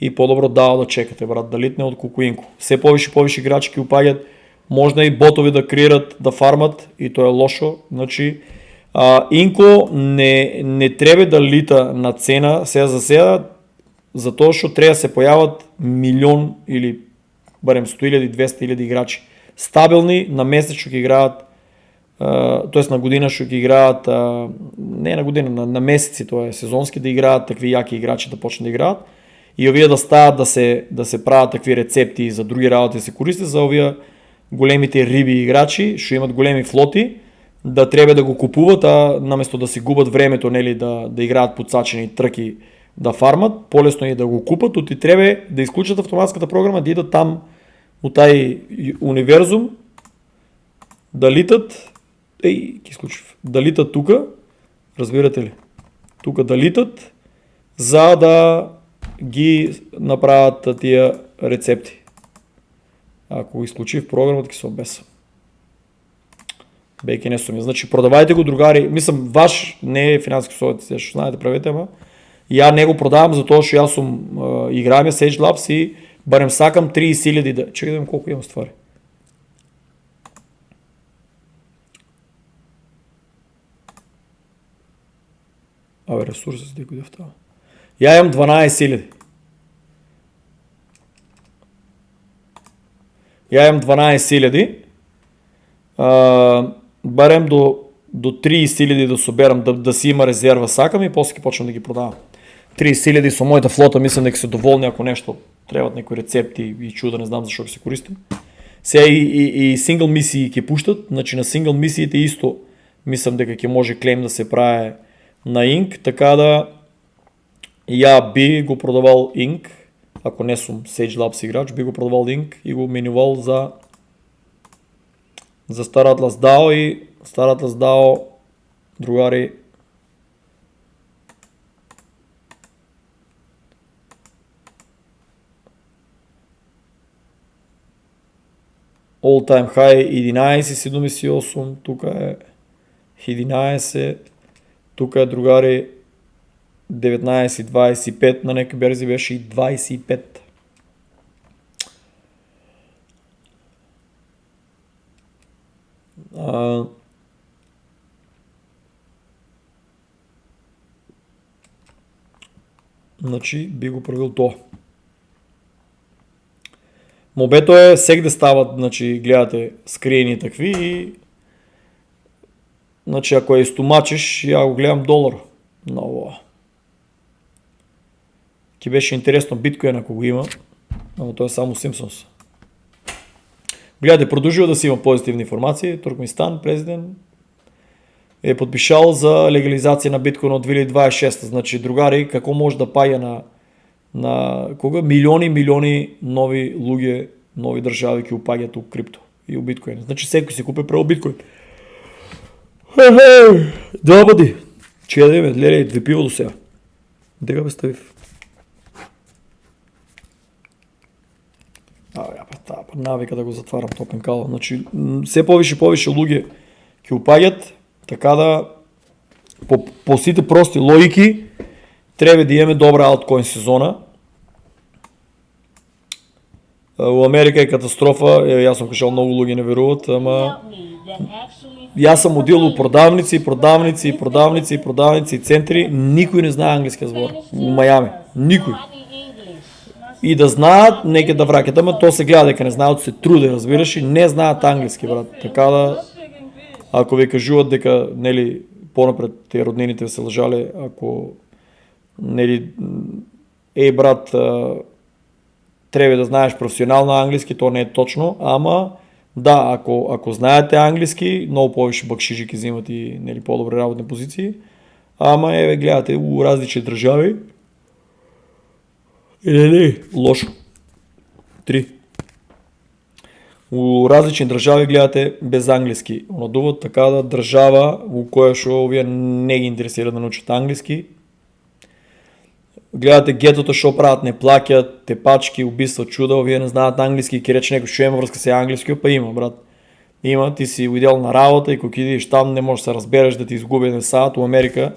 и по-добро DAO да чекате, брат, да литне от колко инко. Все повише играчи ки упаѓат, можна и ботови да креират, да фармат и то е лошо. Значи инко не треба да лита на цена сега за сега, затоа што треба да се појават милион или барем 100,000, 200,000 играчи. Стабилни, на месец ќе играат, тоест на година ќе играат, не на година, на месеци, тоа е сезонски, да играат такви јаки играчи да почнат да играат. И овие да стават да се прават такви рецепти за други работи да се користат за овие големите риби играчи, што имат големи флоти, да треба да го купуват, а наместо да си губат времето, нели, да играат подсачени трки да фармат, полесно е да го купат, оти треба да исклучат автоматската програма, да идат там у тај универзум, да литат, да литат тука, разбирате ли? Тука да литат, за да ги направят тия рецепти. Ако го изключи в програмата, ќе се обеса. Бейки не суми. Значи продавайте го, другари. Мислам, ваш не е финансски совет, што знаете, правете, ама ја не го продавам, затоа што јас сум играем Sage Labs и барем сакам 30,000 да... Чекай да видим колко имам ствари. Абе, ресурса се декој дефтава. Ја имам 12,000. Ја имам 12,000. Барем до 30,000 да соберам, да си има резерва сакам и после ќе почнам да ги продавам. 30,000 со мојата флота, мислам дека се доволни ако нешто требат некои рецепти и чуда, не знам зашо ќе се користим. Сега и сингл мисии ќе пуштат, значи на сингл мисиите исто мислам дека ќе може клейм да се прави на инк, така да ја би го продавал инк, ако не сум Sage Labs играч, би го продавал инк и го менувал за Star Atlas DAO и Star Atlas DAO, другари, all time high 11,78, тука е 11, тука е другари 19,25, на некои берзи беше и 25. Значи би го правил тоа. Мобето е сек да стават, значи гледате скриени такви и значи ако ја изтумачиш, ја го гледам долар. Много. Ки беше интересно биткоин ако го има, но тоа е само Simpsons. Гледате, продолжува да си има позитивни информации. Туркменистан, президент, е подпишал за легализација на биткоин од 2026. Значи, другари, како може да паја на кога милиони нови луѓе, нови држави ќе упаѓаат у крипто и у биткоин. Значи, секој си купи право биткоин. Да, бъди. Че да име, леле, две пиво до сега. Дека бе ставив. Таа навика да го затварам топен кал. Значи, се повише и повише луѓе ќе упаѓат, така да по сите прости логики треба да имаме добра алткоин сезона. У Америка е катастрофа, јас сум кажал многу луѓе не веруваат, ама јас сум одил у продавници, центри, никој не знае англиски збор у Мајами, никој. И да знаат, неќе да враќат, ама то се гледа дека не знаат, се труде, разбираш, и не знаат англиски, брат. Така да, ако ви кажуват дека, нели, понапред те роднините ви се лажале, ако, нели, брат, треба да знаеш професионално англиски, то не е точно, ама да, ако знаете англиски, много повече бакшиши ќе взимат и, нели, по-добри работни позиции, ама гледате у различни држави, лошо. 3. У различни држави гледате без англиски надуват, така да држава у која што овие не ги интересира да научат англиски. Гледате гетото што прават, не плаќат, тепачки, убиства, чуда, овие не знаат англиски, ќе рече некој што има врска се англиски, па има, брат. Има, ти си уидел на работа и кога идиш там не можеш да се разбереш да ти изгуби еден сат. У Америка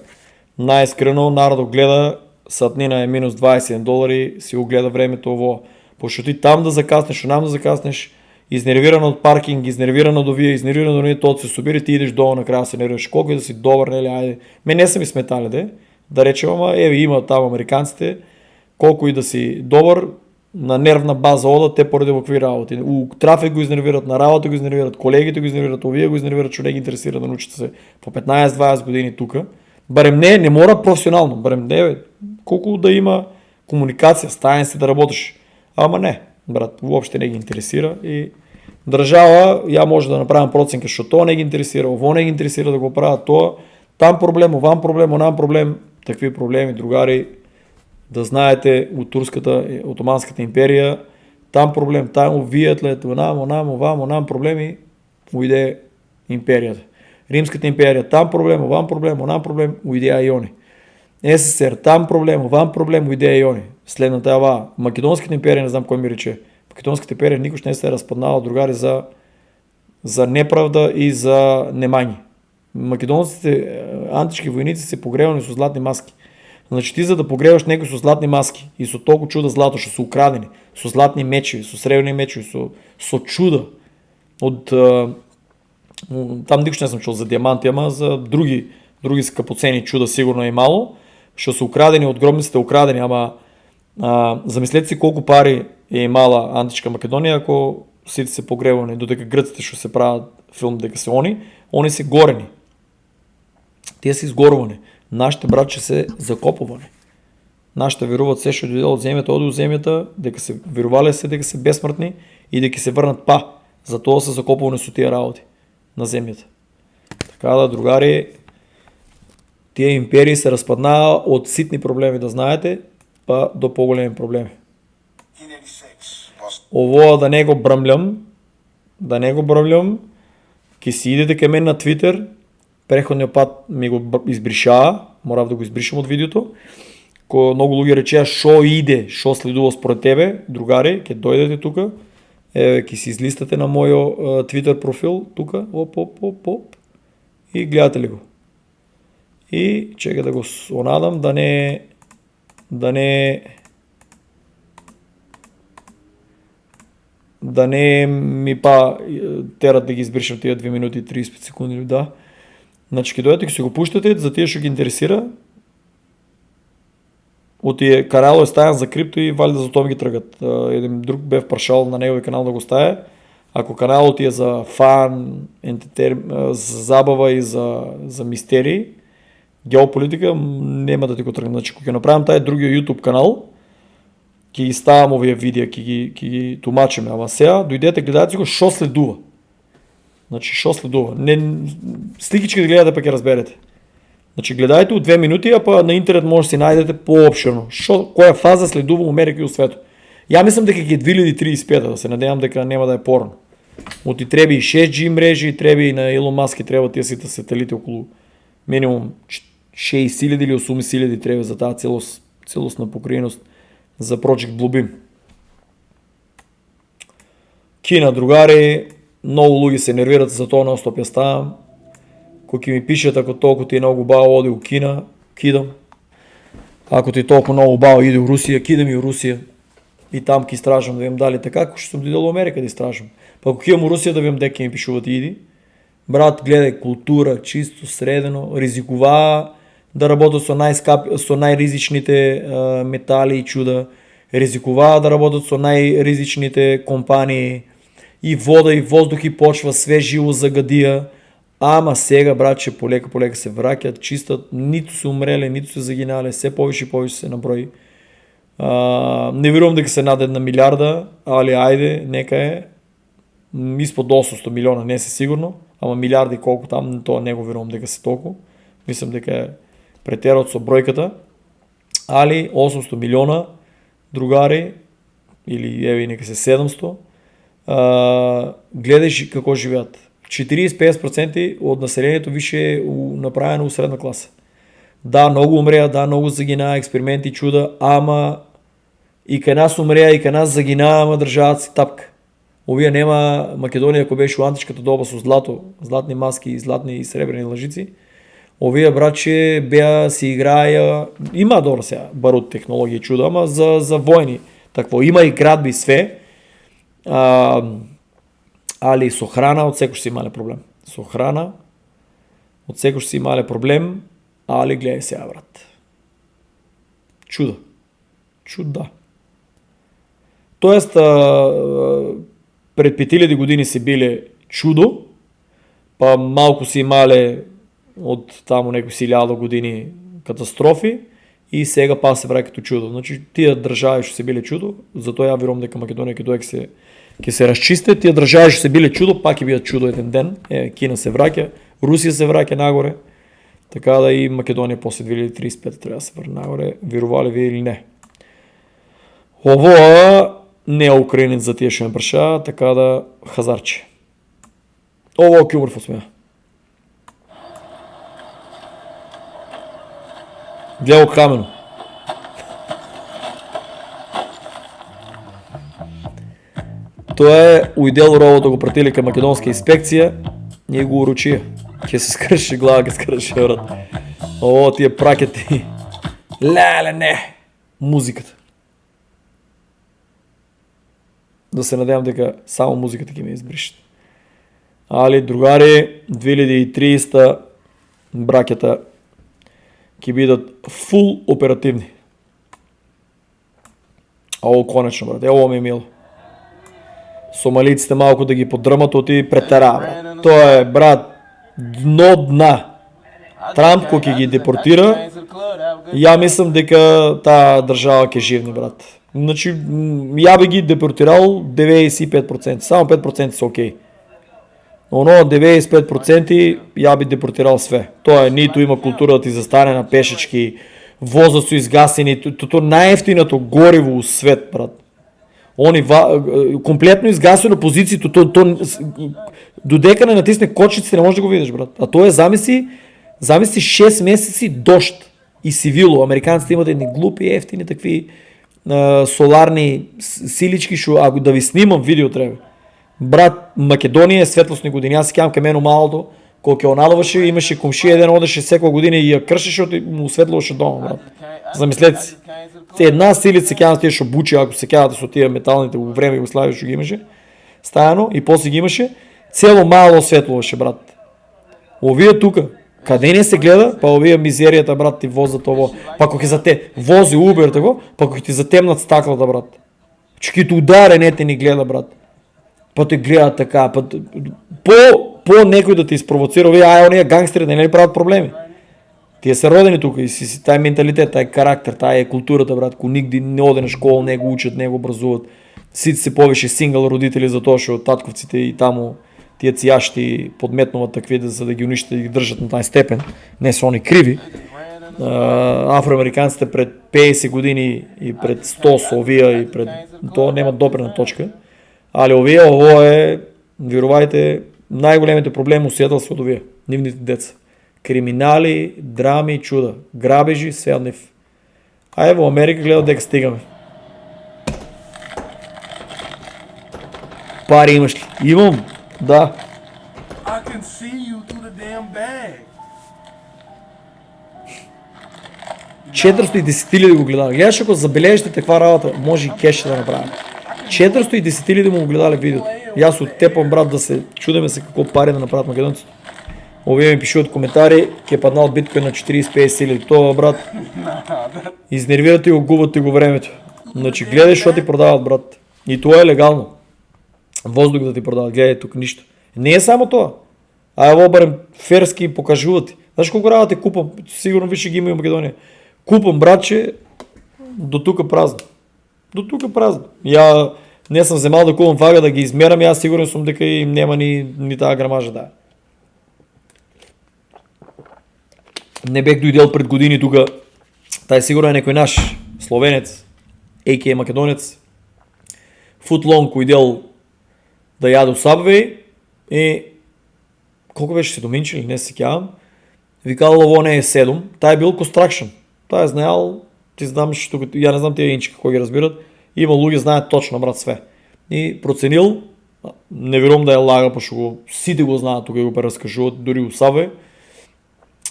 најискрено народот гледа сатнина е минус $27, си го гледа времето ово. Пошто ти там да закаснеш, онам да закаснеш, изнервиран од паркинг, изнервиран од овие, изнервиран од оние, тоа се собира, ти идеш долу накрая се нервираш. Колку и да си добар, нели, ајде. Ме не са ми сметали, да речем, ама има там американците, колку и да си добар, на нервна база одат те поради вакви работи. У трафик го изнервират, на работа го изнервират, колегите го изнервират, овие го изнервират, што не ги интересира да научите се по 15-20 години тука. Барем не мора професионално, барем не, колку да има комуникација, стајан се да работиш. Ама не, брат, уопште не ги интересира и држава, ја може да направам проценка што тоа не ги интересира, ово не ги интересира да го прават тоа, там проблем, овам проблем, онам проблем, такви проблеми, другари, да знаете, у турската, Отоманската империја, там проблем, там увијат лет, онам проблеми, уиде империјата. Римската империја, там проблем, овам проблем, онам проблем, уидеа и они. СССР, там проблем, овам проблем, уидеа и они. Следната е ова. Македонската империја, не знам кој ми рече. Македонската империја никош не се е разпаднала, другари, за неправда и за немање. Македонците, антички војници се погревани со златни маски. Значи ти за да погреваш некој со златни маски и со толку чуда злато што се украдени, со златни мечеви, со сребрени мечеви, со чуда од там никош не сум чул за диаманти, ама за други скъпоцени чуда сигурно е мало, што се украдени од гробниците, украдени, ама замислете си колку пари е имала античка Македонија ако сите се погревани, додека грците што се прават филм дека се они се горени. Тие се изгорувани. Нашите братче се закопувани. Нашите веруваат се што дојде од земјата, оди од земјата, дека се верувале се дека се бесмртни и дека се врнат затоа се закопувани со тие работи на земјата. Така да, другари, тие империи се распаднаа од ситни проблеми, да знаете, па до поголеми проблеми. Ово да не го брмлям, ќе си идете кај мен на Твитер, преходниот пат ми го избришаа, морав да го избришам од видеото, кој многу луѓе речеа што следува според тебе, другари, ќе дојдете тука, ќе си излистате на мојот Твитер профил, тука, оп, и гледате ли го. И чека да го онадам, да не ми терат да ги избришам тие 2 минути и 30 секунди, да. Значи ќе дојдете, ќе се го пуштате, за тие што ги интересира. Од тие канало е стајан за крипто и валјда за тоа ги тргат. Еден друг бев прашал на негови канал да го стае. Ако каналот ти е за фан, за забава и за мистерии, геополитика, нема да ти го тргнат. Значи, кога ќе направам тај другиот YouTube канал, ќе ги ставам овие видеа, ќе ги тумачиме. Ама сега, дојдете, гледате го што следува. Значи, што следува. Сликички да гледате па ќе разберете. Значи, гледајте од 2 минути, а па на интернет може да си најдете поопширно. Која фаза следува во Америка и во светот. Ја мислам дека ќе 2035, да се надевам дека нема да е порано. Оти треба и 6G мрежи, треба и на Илон Маск, треба тие сите сателити околу минимум 6000 или 8000 треба за таа целосна покриеност за Project Bluebeam. Кина, другари, много луги се нервират за това, non-stop я ставам. Кои ми пишат, ако толкова ти е много бао, оди у Кина, кидам. Ако ти е толкова много бао, иди у Русия, кидам и у Русия. И там ки стражам да видим дали така, ако ще съм дойдел в Америка да стражам. Па ако кидам у Русия да видим дека ми пишуват и иди. Брат, гледай, култура, чисто, средено, ризикова да работят со най-ризичните метали и чуда. Ризикова да работят со най-ризичните компании. И вода, и въздух, и почва, свеж живо загадия. Ама сега, братче, полека се вракят, чистат, нито са умрели, нито са загинали, все повече и повече се наброи. Не вярвам дека се над 1 милиарда, али айде, нека е. Изпод 800 милиона, не се сигурно, ама милиарди колко там, то не го вярвам дека се толкова. Мислям дека е претерат со бројката. Али 800 милиона другари, или еви нека се 700, гледаш како живеат. 40-50% от населението више е направено у средна класа. Да, много умрея, да, много загина, експерименти, чуда, ама и кај нас умрея, и кај нас загина, ама држават си тапка. Овие нема Македонија, ако беше у античката доба со злато, златни маски, златни и сребрени лъжици. Овие братче беа си играја, има добро сега барут технологија и чуда, ама за војни. Такво, има и градби све. Али со храна од секој си имале проблем. Со храна од секој си имале проблем, али гледај сега, брат. Чудо. Чуда. Тоест, пред 5000 години се биле чудо, па малку си имале од таму некои 1000 години катастрофи и сега па се враќа като чудо. Значи тие држави што се биле чудо, затоа ја верувам дека Македонија ќе дојде ќе се расчисте, тие држави што се биле чудо, пак ќе бидат чудо еден ден. Кина се враќа, Русија се враќа нагоре, така да и Македонија после 2035 треба да се врне нагоре, верувале ви или не. Ово не е украинец за тие што ме прашаа, така да хазарче. Ово кјумор фосмеа. Гледао камено. Тоа е уидел ровото го пратили кај македонска инспекција, ние го уручија. Ќе се скрши глава, ќе скрши врат. О, тие пракети. Леле, не. Музиката. Да се надевам дека само музиката ќе ме избришат. Али, другари, 2030 бракета ќе бидат фул оперативни. Ово конечно, брат. Ово ми е мило. Сомалиците малко да ги поддръмат оти претера, брат. Тоа е, брат, дно дна. Трамп кој ќе ги депортира, ја мислам дека таа држава ќе живне, брат. Значи, ја би ги депортирал 95%, само 5% се окей. Оно 95% ја би депортирал све. Тоа е, ниту има култура да ти застане на пешечки, возот со изгасени, тоа најефтиното гориво у свет, брат. Они комплетно изгасено позицијата, додека не натисне кочиците не можеш да го видиш, брат. А тоа е, замисли 6 месеци дожд и сивило. Американците имат едни глупи, ефтини такви соларни силички, што ако да ви снимам видео треба. Брат, Македонија е светлосни години. Аз си кјам кај мене малото, кога ќе онадуваше, имаше комшија еден одеше секоја година и ја кршеше и му осветлуваше дома, брат. Замислете си. Една силица кјам тие што бучи, ако се кјавате со тие металните во време Југославија што ги имаше, стајано и после ги имаше, цело мало осветлуваше, брат. Овие тука, каде не се гледа, па овие мизеријата, брат, ти возат ово, па кога ќе вози Убер тако, па кога ти затемнат стаклата, брат. Че ќе ти ударе, не те ни гледа, брат. Па те гледа така, па по некој да те испровоцира, овие оние гангстери не ли прават проблеми. Тие се родени тука и си тај менталитет, тај карактер, тај е културата, брат, кој нигде не оде на школа, не го учат, не го образуват. Сите се повише сингл родители за тоа што татковците и таму тие цијашти подметнуват такви за да ги уништат и ги држат на тај степен. Не се они криви. Афроамериканците пред 50 години и пред 100 со овие и пред тоа нема допрена точка. Али овие, ово е, верувајте, најголемите проблеми у светот од овие, нивните деца. Криминали, драми, чуда, грабежи, све од нив. А ево Америка гледа дека стигаме. Пари имаш ли? Имам, да. I can see you through the damn bag. 410 000 го гледали. Гледаш, ако забележите каква работа, може и кеш да направя. 410 000 му го гледали видеото. И аз оттепам, брат, да се чудеме се какво пари да направят македонците. Овие ми пише от коментари, ке е паднал биткоин на 45 000. Това, брат, изнервирате го, губате го времето. Значи гледай, що ти продават, брат. И това е легално. Въздух да ти продават. Гледай тук нищо. Не е само това. Ай, обърнем ферски и покажуват ти. Знаеш колко работа купам? Сигурно виж ги има и в Македония. Купам, братче, до тук празно. До тук празно. Я не съм вземал да купам вага да ги измерам и аз сигурен съм дека и няма ни тази грамажа да. Не бех дойдел пред години тук. Тай сигурно е некой наш словенец, а.к.а. македонец. Футлонг уидел да яде Subway и колко беше се доминче или не се секявам. Викал, лаво не е 7. Тай е бил Construction. Тай е знаел, ти знам, че тук, я не знам тия инчи какво ги разбират. Има луги, знаят точно, брат, све. И проценил, не вярвам да е лага, па го, сите го знаят, тук го преразкажуват, дори у Subway.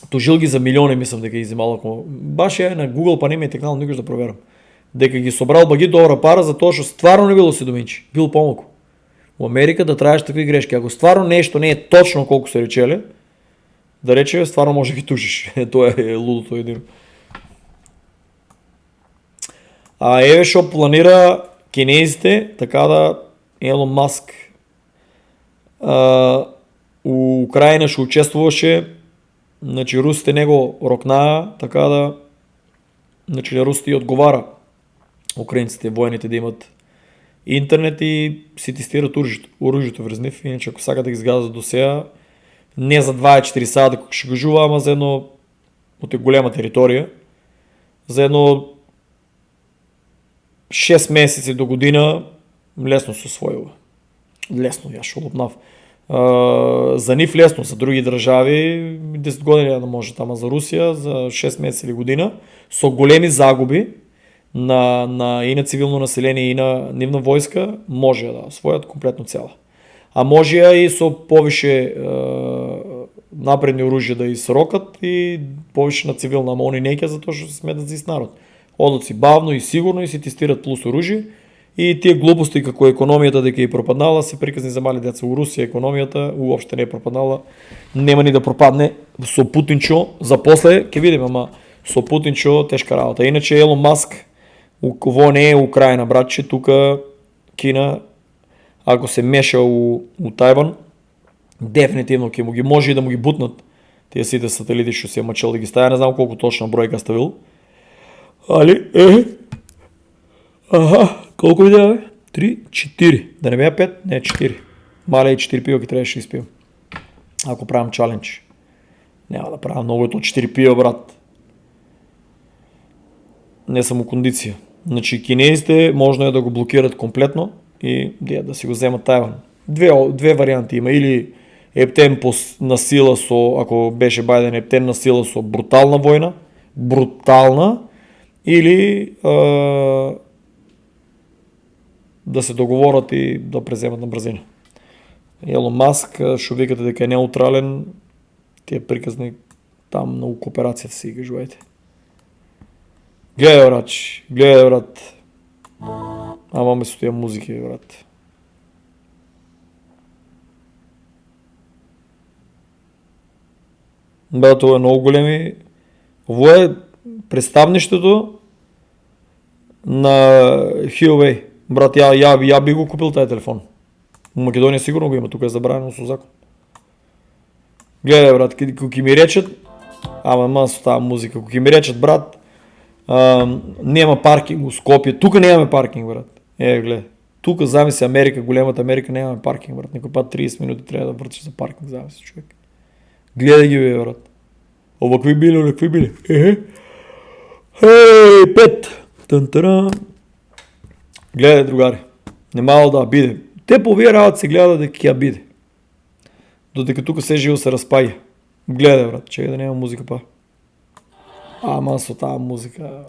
Тожил ги за милиони, мислям дека ги взимал, ако баш е на Google, па не ми е текнал никога да проверам. Дека ги собрал баги добра пара, затоа што стварно не било се доминчи, бил помалку. В Америка да траеш такви грешки. Ако стварно нещо не е точно колко се речеле, да рече, стварно може да ги тужиш. Тоа е лудото едино. А еве шо планира кинезите, така да Елон Маск у Украина ще учествуваше, значи русите него рокнаа, така да, значи русите и отговара украинците, военните да имат интернет и си тестират оръжието врз нив. Иначе ако сега да ги сгазат до сега, не за 24 сада да ще го жува, ама за едно от голема територия, за едно 6 месеци до година лесно се освоила. Лесно, я ще лупнав. За нив лесно, за други държави 10 години да може, ама за Русия за 6 месеца или година со големи загуби и на цивилно население и на нивна войска може да освоят комплетно цяла. А може и со повише напредни оружия да изрокат и повише на цивилна, ама они неке затоа што се сметат за народ. Одат си бавно и сигурно и си тестират плюс оружие и тие глупости како економијата дека и пропаднала се приказни за мали деца. У Русија економијата уопште не е пропаднала, нема ни да пропадне со Путинчо, за после ќе видиме, ама со Путинчо тешка работа. Иначе Елон Маск во не е Украина, братче, тука Кина ако се меша у Тајван, дефинитивно ќе му ги може и да му ги бутнат тие сите сателити што се мачел да ги ставя, не знам колку точна бројка ставил. Али, колко видеа бе? 3, 4. Да не беа 5? Не, 4. Мале и 4 пива ги трябваше да изпивам. Ако правим чалендж. Няма да правя много, ето 4 пива, брат. Не съм у кондиция. Значи кинезите можно е да го блокират комплетно и да си го вземат Тайван. Две варианти има. Или ептен на сила со, ако беше Байден, ептен на сила со брутална война. Брутална. Или да се договорат и да преземат на брзина. Елон Маск, шо викате дека е неутрален, тие приказни там на кооперацијата си ги жувајте. Гледај, брат. Ама ме со тие музики, брат. Брат, това е много големи. Ово е представништето на Huawei. Брат, я би го купил тази телефон. В Македонија сигурно го има, тук е забранено со закон. Гледај, брат, ки ми речат, ама со таа музика, ки ми речат, брат, нема паркинг у Скопје, тука немаме паркинг, брат. Гледај, тука замисли Америка, големата Америка, немаме паркинг, брат. Некој пат 30 минути треба да вртиш за паркинг, замисли човек. Гледај ги, бе, брат. Овакви били. Хей, 5. Тантара. Гледај, другари. Немало да биде. Те по овие работи се гледа дека ќе биде. Додека тука се живо се разпаѓа. Гледај, брат, чекај да нема музика па. Ама со таа музика.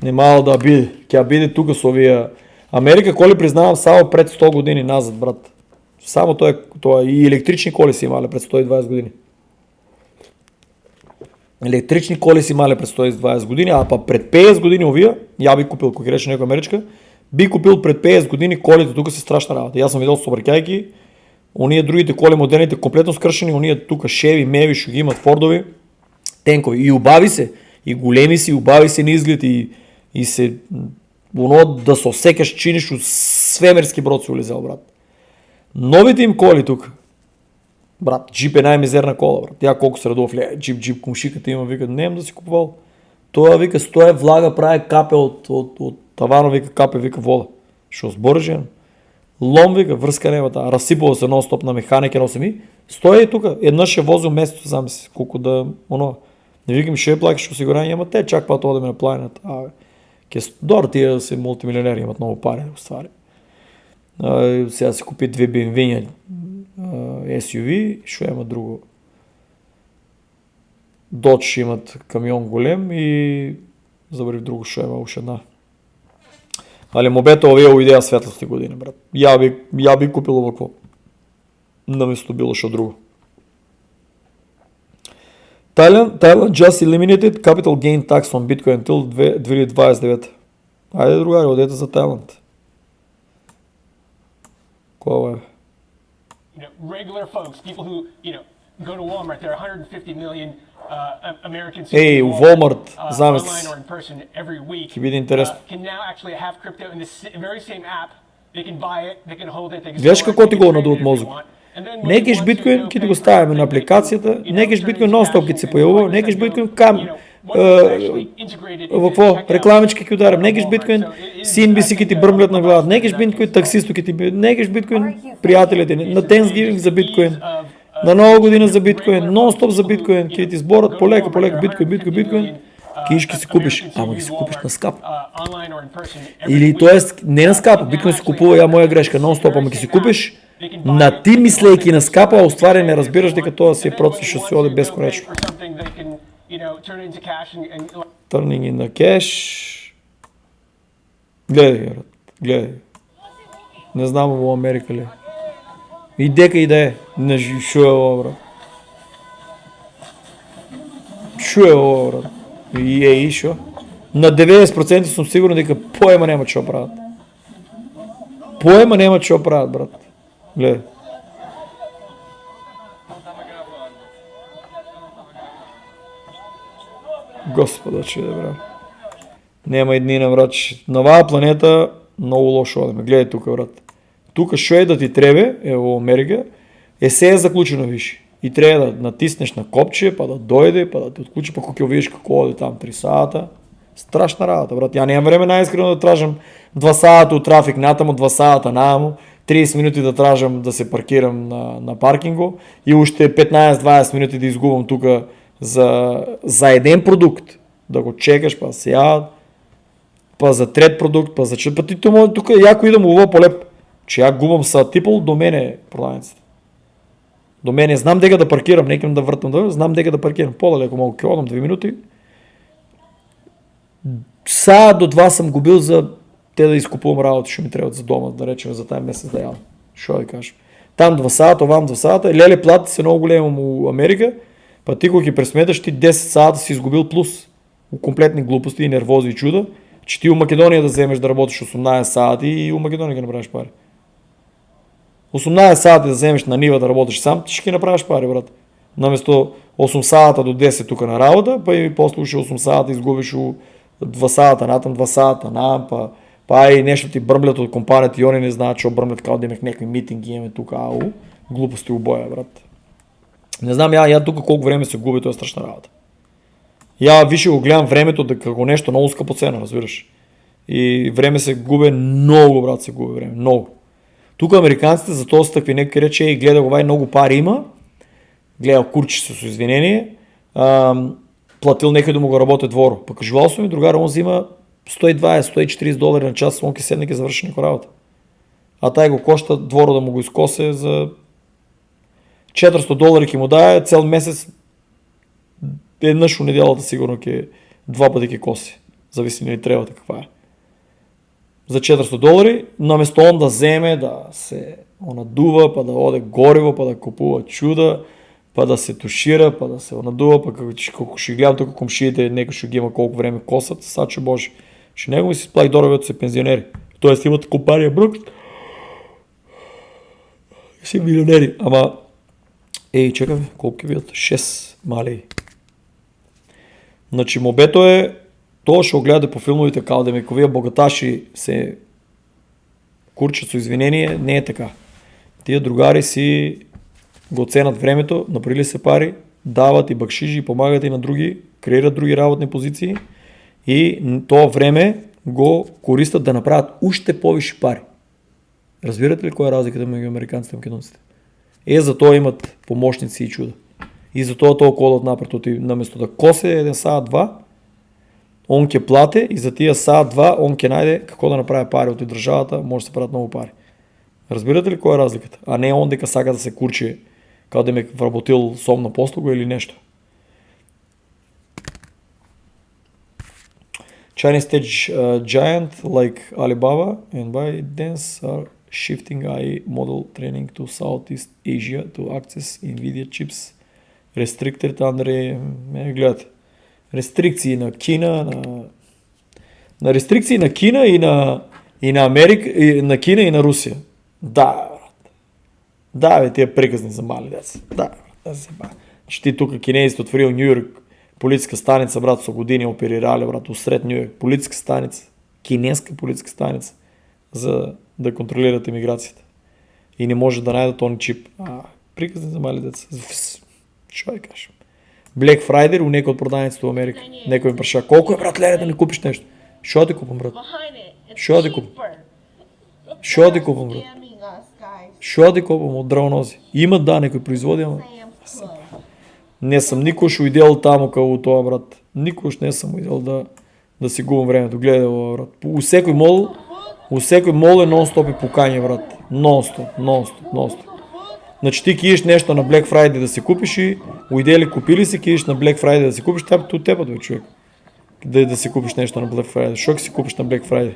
Немало да биде. Ќе биде тука со овие Америка коли признавам само пред 100 години назад, брат. Само това и електрични коли си имали пред 120 години. Електрични коли си имали пред 120 години, а па пред 50 години овия, я би купил, ако рече някой америчка, би купил пред 50 години колите, тук са страшна работа. Аз съм видял собъркайки, ония другите коли модерните компletно скършени, ония тук Шеви, Меви, ще ги имат Фордови, тенкови. И обави се, и големи си, обави се на изглед и се оно да се осекаш, чиниш от свемерски брод си улизал, брат. Новите им коли тук, брат, джип е най-мизерна кола, брат. Тя колко средов ли, джип, комшиката има, вика, не да си купувал. Това, вика, стоя влага, прави капе от тавана, вика, капе, вика, вода. Ще сбори жена. Лом, вика, връзка няма, разсипала се нон-стоп на механика, носи ми. Стоя и тук, една ще возил месецо, знам си, колко да, не викам, ще плакаш осигурение, ама те чаква това да ме напланят. Дор, тия си мултимилионери, имат много пари да го ствари. Сега си купи 2 BMW SUV, ще има друго. Dodge ще имат камион голем и забравих друго, ще има още една. Али мобето овия идея светлости години, брат. Я би купил ovo какво. Наместо било ще друго. Thailand just eliminated capital gain tax on Bitcoin until 2029. Айде, другари, одете за Тайланд. Кова е? Regular folks, people who, go to Walmart, there are 150 million Americans Ей, who Walmart, знаме online си. or in person every week, Ще биде интересно. can now actually have crypto in the very same app. They can buy it, they can hold it, they can Гледаш store it, какво they ти can го trade надуват it if they мозък. want. And then when Некиш you want биткоин, to ки go ти го pay ставяме for на it, апликацията, некиш биткоин нон-стоп ки ти се появува, некиш биткоин кам, какво, рекламички ки ударям, некиш биткоин, CNBC ки ти бръмлят на главата, некиш биткоин, таксисто ки ти, некиш биткоин, приятелите, на Thanksgiving за биткоин, на нова година за биткоин, нон-стоп за биткоин, ки ти сборят полека, биткоин, ки си купиш, ама ги си купиш на скап. Или т.е. не на скапа, биткоин си купува, я моя грешка, нон-стоп, ама ги си купиш, на ти мислейки на скапа, а остваря не разбираш дека тоа си е процес ще се оди безконечно. Turning in the cash. Гледай. Не знам во Америка ли. И дека и да е. Не шо е ова, брат. Шо е ова, брат. И шо. На 90% съм сигурен дека поема нема чо правят. Поема нема чо правят, брат. Гледай. Господа, че да, брат. Нема и дни на брат. На оваа планета много лошо одеме. Гледай тука, брат. Тука шо е да ти требе, во Америка, се е заклучено виши. И треба да натиснеш на копче, па да дойде, па да те отключи, па кога видиш како оде там 3 сата. Страшна работа, брат. Я нямам време наискрено да тражам 2 сата от трафик натамо, 2 сата намо, 30 минути да тражам да се паркирам на паркинго и още 15-20 минути да изгубам тука за един продукт. Да го чекаш, па сега, па за трет продукт, па за чет. Па ти тук яко идам ово полеп. Че я губам са типъл до мене продавницата. До мене знам дека да паркирам, некам да въртам, знам дека да паркирам. По-далеко мога ке одам 2 минути. Са до 2 съм губил за те да изкупувам работи, ще ми трябват за дома, да речем за тази месец да ядам. Шо да кажа. Там 2 сата, овам 2 сата, леле плати се много големо у Америка, па ти ако ги пресметаш, ти 10 сата си изгубил плюс. У комплетни глупости и нервози и чуда, че ти у Македония да вземеш да работиш 18 сати и у Македония ги направиш пари. 18 сати да вземеш на нива да работиш сам, ти ще ги направиш пари, брат. Наместо 8 сата до 10 тук на работа, па и после 8 сата изгубиш 2 сата, натам 2 сата, па и нещо ти бръмлят от компанията и они не знаят, че бръмлят kao да имах някакви митинги, имаме тук, глупости обоя, брат. Не знам, я тук колко време се губи, това е страшна работа. Я виж го гледам времето, да како нещо много скъпо цена, разбираш. И време се губи много, брат, се губи време, много. Тук американците за този стъпи некои рече и гледа овај много пари има, гледал курчи с извинение, платил некој да му го работи дворо. Пък живал съм и другар, он взима $120-140 на час, он ке седне ке завърши някаква работа. А тай го кошта дворо да му го изкосе за $400 ке му дае, цел месец еднъж у неделата сигурно ке 2 пъти ке коси. Зависи ли трябвате каква е. за $400, наместо он да вземе, да се надува, па да оде гориво, па да купува чуда, па да се тушира, па да се надува, па колко ще гледам тук комшиите, нека ще ги има колко време косат, са че боже. Ще него ми си сплаи доровето се пензионери. Тоест имат компания Брукс. Си милионери. Ама, чекай, колко ги видят? 6 мали. Значи мобето е, то ще огледа по филмовите калдемиковия богаташи се курчат с извинение, не е така. Тия другари си го ценят времето, направили се пари, дават и бакшижи, помагат и на други, креират други работни позиции и това време го користат да направят още повече пари. Разбирате ли коя е разликата между американците и македонците? Затова имат помощници и чуда. И затова толкова от напред, наместо да косе един саа-2, он ке плате и за тия саа-2 он ке найде какво да направи пари от държавата, може да се правят много пари. Разбирате ли коя е разликата? А не он дека сака да се курчи, като да ме вработил сом на послуга или нещо. Chinese tech giant like Alibaba and ByteDance are shifting AI model training to Southeast Asia to access NVIDIA chips restricted under гледате. Рестрикции на Кина, на рестрикции на Кина и на Америка, и на Кина и на Русия. Да, брат. Да, бе, тия приказни за мали деца. Да, брат. Че ти тук кинезите отворил Нью Йорк, полицейска станица, брат, са години оперирали, брат, усред Нью Йорк. Полицейска станица, кинеска полицейска станица, за да контролират имиграцията. И не може да найдат този чип. Приказни за мали деца. Що я кажем? Black Friday у некои от продавниците в Америка. Некои ми праша, колко е, брат, лере да не купиш нещо? Що да купам, брат? Що да купам? Що да купам, брат? Що да купам от драунози? Имат да, некои производи, ама не съм никош уидел там около това, брат. Никош не съм уидел да си губам времето. Гледай, брат. У всекой мол е нон-стоп и поканя, брат. Нон-стоп. Значи ти киеш нещо на Black Friday да си купиш и уидели купили си, киеш на Black Friday да си купиш, тя от теб, бе, човек. Да си купиш нещо на Black Friday. Що си купиш на Black Friday?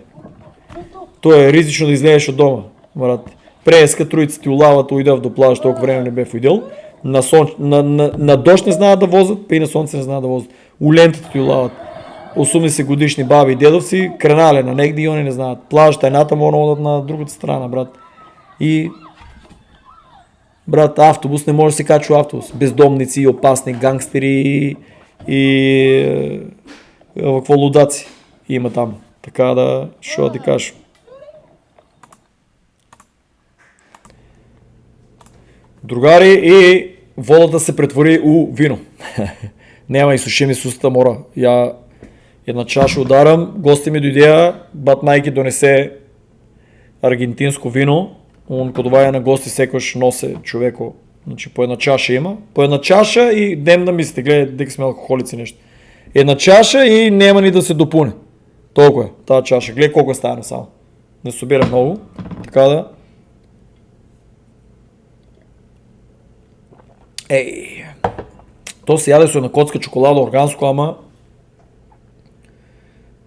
То е ризично да излезеш от дома, брат. Преска троица ти улават, уидел до плажа, толкова време не бе в уидел. На дощ не знаят да возят, и на слънце не знаят да возят. У лентата ти улават. 80 годишни баби и дедовци, кренале на негде и они не знаят. Плажата едната мога да одат на другата страна, брат. И брат, автобус не може да се качва автобус. Бездомници, опасни гангстери и какво лудаци има там. Така да, що да ти кажа. Другари, и водата се претвори у вино. Няма изсушими с устата мора. Я една чаша ударам, гости ми дойдеха, бат майки донесе аргентинско вино. Он кодова е на гости секош носе човеко. Значи по една чаша има. По една чаша и дем да мислите, гледай, дека сме алкохолици нещо. Една чаша и няма ни да се допуне. Толкова е, тази чаша. Гледай колко е стане само. Не събира много. Така да. То се яде со на коцка чоколада органско, ама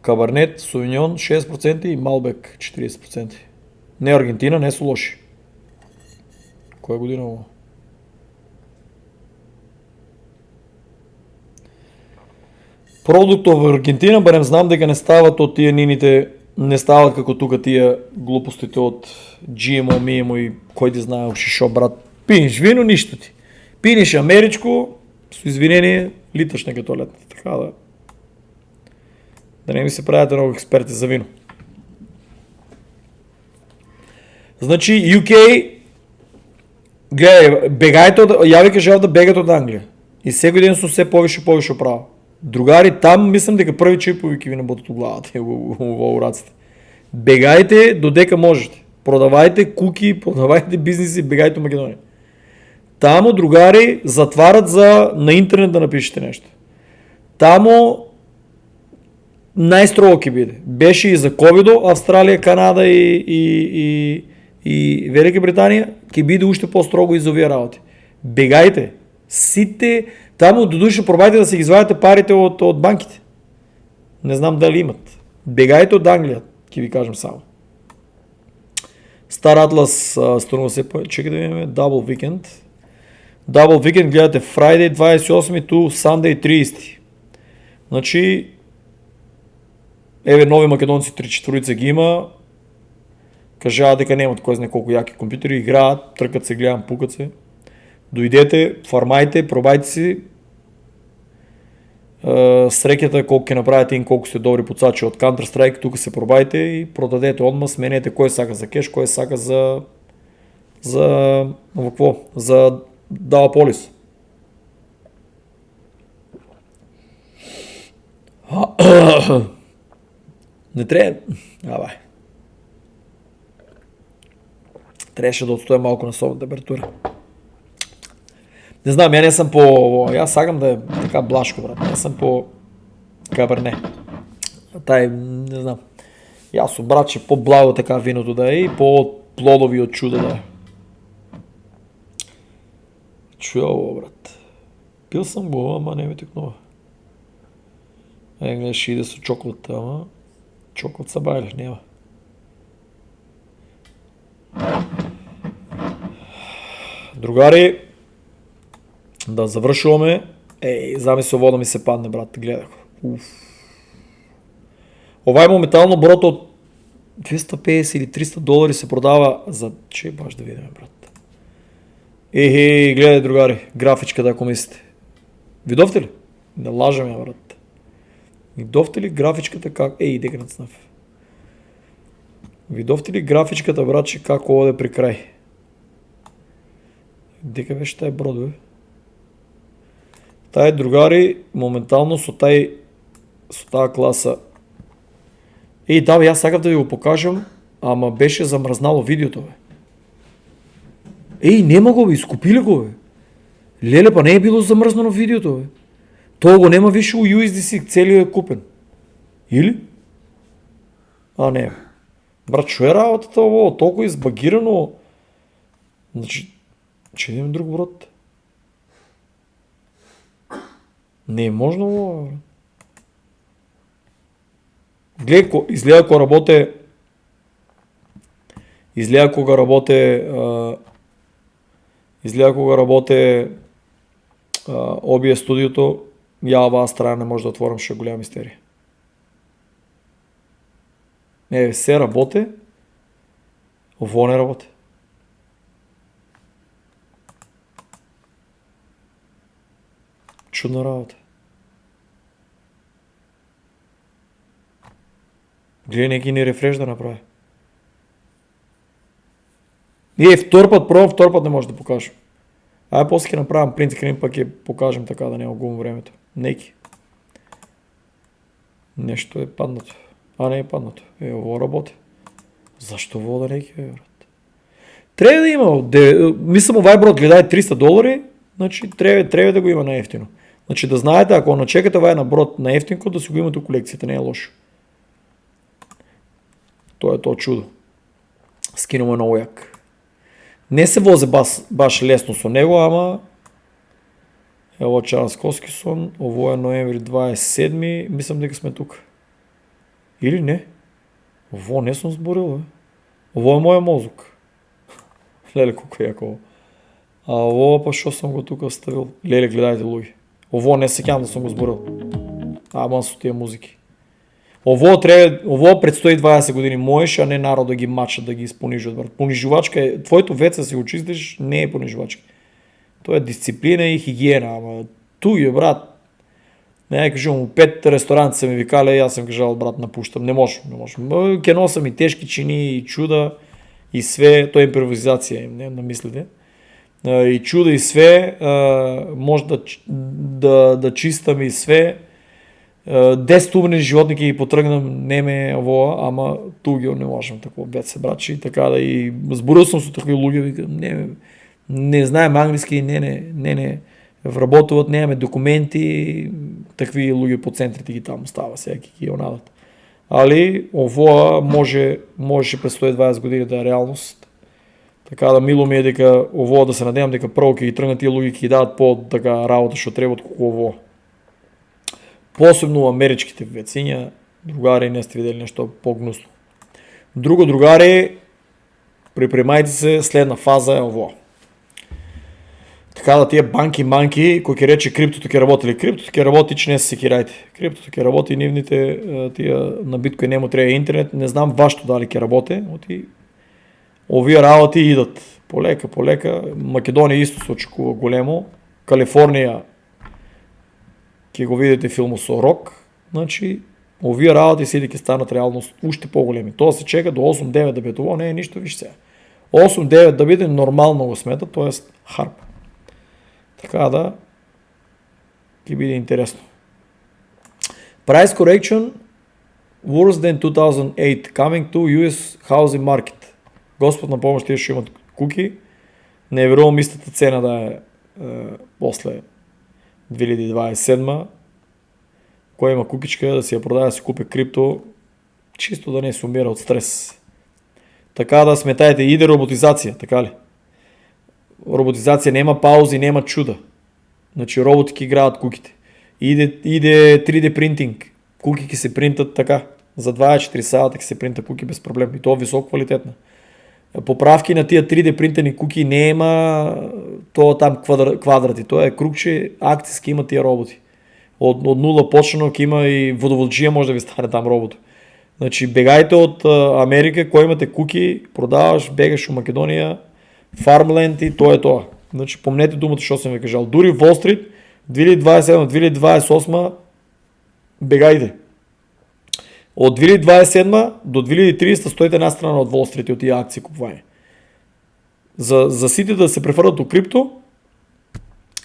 Кабарнет, Совиньон 6% и Малбек 40%. Не Аргентина, не са лоши. Коя година това? Продуктов в Аргентина, барем знам дека не стават от тия нините, не стават како тука тия глупостите от GMO, MIMO и кой да знае уши шо, брат. Пинеш вино, нищо ти. Пинеш америчко, с извинение, литаш нека туалет. Така да не ми се правите много експерти за вино. Значи UK, гледай, бегайте я ви кажа да бегат от Англия. И всеки ден са все повече право. Другари, там мислям дека първи чипови ки ви не бъдат от главата, ураците. Бегайте додека можете. Продавайте куки, продавайте бизнеси, бегайте в Македония. Тамо, другари, затварят на интернет да напишете нещо. Тамо най-строго ки биде. Беше и за COVID, Австралия, Канада и Велика Британия, ки биде още по-строго и за овие работи. Бегайте, сите, тамо до душа пробайте да си извадите парите от банките. Не знам дали имат. Бегайте от Англия, ки ви кажем само. Star Atlas струва се, чекай да видим, Double Weekend. Double Weekend гледате Friday 28 to Sunday 30. Значи, нови македонци 3/4 ги има. Кажа дека немат кой знае колко яки компютри, играят, тръкат се, гледам, пукат се. Дойдете, фармайте, пробайте си. Срекята колко ќе направите и колко сте добри пуцачи от Counter-Strike, тук се пробайте и продадете одма, сменете кой сака за кеш, кой сака за какво? За Далаполис. Не трябва. Трябваше да отстоя малко на собна температура. Не знам, я не съм по... Аз сагам да е така блашко, брат. Не съм по... Каберне. Не знам. Аз брат, че по-благо така виното да е и по-плодови от чуда да е. Чуяло, брат. Пил съм го, ама не ми тъкнува. Гледаш и да са чоколата, ама... Чоколат са байли, няма. Другари, да завършваме. Замисъл вода ми се падне, брат, гледах. Това е моментално брота от 250 или 300 долари се продава за... Че баш да видим, брат. Гледай, другари, графичката, ако мислите. Видовте ли? Не лажам я, брат. Видовте ли графичката как... дека на цнаф. Видовте ли графичката, брат, че как оде при край? Дека беше тая бродове? Тая, другари, моментално со тая класа. Да, бе, аз сакав да ви го покажам, ама беше замръзнало видеото, бе. Нема го, бе, изкупили го, бе. Леле, па не е било замръзнано видеото, бе. То го нема виж у USDC, целият е купен. Или? Не. Брат, що е работата това? Толкова избагирано. Значи, че идем друг брат. Не е можно това, бе. Гледай, изгледа ако работе... Изгледа кога работе OBS студиото, аз страна не може да отворим, ще е голяма мистерия. Все работи, ово не работи. Чудна работа. Гледай, неки ни рефреш да направи. Втор път не може да покажем. После ќе направим принт скрин, пък ќе покажем така да не губим времето. Неки. Нещо е паднато. Не е паднато. Ово работи. Защо вода неки, брат? Трябва да има. Мислям, овай брат гледай $300, значи трябва да го има на ефтино. Значи да знаете, ако начекате овай на брод на ефтинко, да си го имате в колекцията, не е лошо. То е то чудо. Скинал е много як. Не се возе баш лесно со него, ама ево Чарлз Хоскинсон, ово е ноември 27, мислам дека сме тук. Или не? Ово не съм сборил, бе. Ово е моя мозък. Леле, колко е яко. Ово па шо съм го тук ставил. Леле, гледайте, луги. Ово не секам да съм го сборил. Ама со тия музики. Ово предстои 20 години можеш, а не народ да ги мачат, да ги понижуват. Понижувачка е, твоето веце да си го чистиш, не е понижувачка. То е дисциплина и хигиена, ама туй, брат. Не кажу, 5 ресторанти са ми викали, аз съм кажал, брат, напущам. Не може. Кено са ми тежки чини и чуда и све, то е импровизация, не намислите. И чуда и све, може да чистам и све. 10 умни животни ги потръгнам, не ме ово, ама тугио не можем такова бед се брачи, така да и сборил съм с такви луги, викам, не знаем английски, не вработват, нямаме документи, такви луги по центрите ги там остава, всеки ги онадат. Али ово можеше през 120 години да е реалност. Така да мило ми е дека ово да се надевам дека прво ќе ги тръгнат тия луги, ќе ги дадат по-така работа, што треба отколку ово. Посебно америчките вециња, другари не сте видели нещо по-гнусно. Другари, Припремайте се, следна фаза е ово. Така да тия банки-манки, кои ке рече криптото ке работи ли? Криптото ке работи, че не се секирайте. Криптото ке работи, нивните тия на биткоин нему трябва интернет. Не знам вашето дали ке работи. Овие работи идат. Полека. Македония исто се очекува големо. Калифорния ке го видите филма со Рок. Значи, овие работи си ке станат реално още по-големи. Това се чека до 8-9 да биде. Това не е нищо, виж сега. 8-9 да биде нормално го смета, т.е. харп. Така да ке биде интересно. Price correction worse than 2008 coming to US housing market. Господ на помощ, тия ще имат куки. Не е вероятно мислята цена да е после 2027. Кой има кукичка да си я продава, да си купи крипто, чисто да не се умира от стрес. Така да сметайте, иде роботизация, така ли? Роботизация няма паузи, няма чуда. Значи роботики играят куките. Иде 3D принтинг. Куки се принтат така. За 24 сата се принта куки без проблем. И то високо квалитетна. Поправки на тия 3D принтени куки няма то там квадрати. То е крugче, акциски има тия роботи. От нула почнано, има и водоводжия може да ви стане там робот. Значи бегайте от Америка, кой имате куки, продаваш, бегаш от Македония, Farmland и то е това. Значи помнете думата, що съм ви кажал. Дори в Wall Street 2027-2028 бегайте. От 2027 до 2030 стоите една страна от Wall Street и от тия акции купване. За сите да се префърнат до крипто,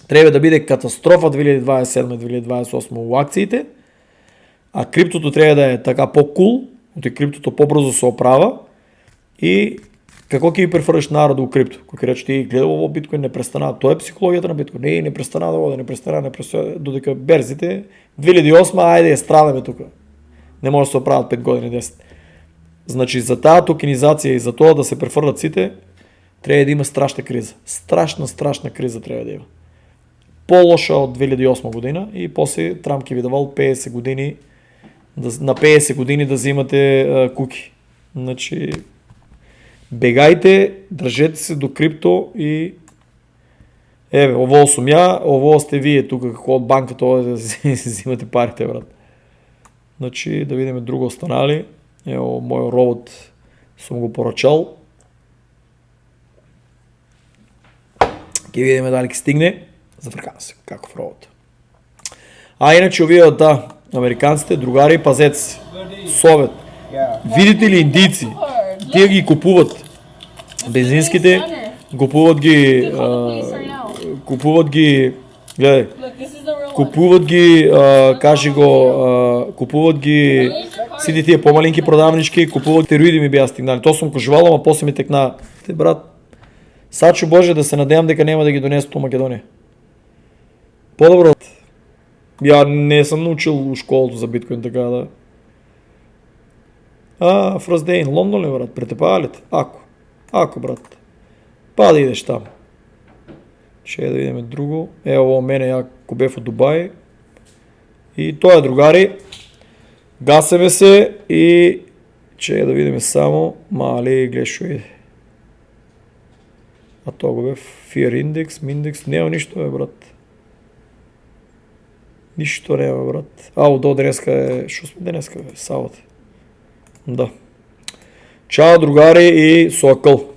трябва да биде катастрофа 2027-2028 у акциите, а криптото трябва да е така по-кул, от криптото по-бързо се оправя и какво ки ви префърнеш народа у крипто? Кой рече ти гледал в биткоин, не престана. То е психологията на биткоин. Не престана да вода, не престана, додека берзите 2008, айде страдаме тук. Не може да се оправят 5 години 10. Значи за тази токенизация и за това да се префърнат сите, трябва да има страшна криза. Страшна криза трябва да има. По-лоша от 2008 година и после Трамп ки ви давал 50 години, на 50 години да взимате куки. Значи бегайте, държете се до крипто и ово сумя, ово сте вие тук, какво от банка това да си взимате парите, брат. Значи да видим друго останали. Ево, мой робот съм го поръчал. Ке видим дали ке стигне. Зафркам се, каков робот. А иначе овие, да, американците, другари, пазец, совет. Видите ли индийци? Тия ги купуват. Бензинските, купуват ги, гледай, купуват ги сите тия по-малинки продавнички, купуват стероиди ми бяха стигнали. То съм кожувал, ама после ми текна. Те, брат, Сачо Боже, да се надявам дека няма да ги донесат от Македония. По-добро. Я не съм научил у школото за биткоин така да. В Раздейн, Лондон ли, брат? Претепава ли те? Ако, брат. Па да идеш там. Ще да видим друго. Ево, мене я кубев от Дубай. И той е, другари. Гасеме се и че да видим само. Мали, гледшо иде. А то го бе Fear Index, Mindex. Няма нищо, брат. Нищо няма, брат. До днеска е... Шо сме днеска, бе? Савата. Да. Чао, другари и соакъл.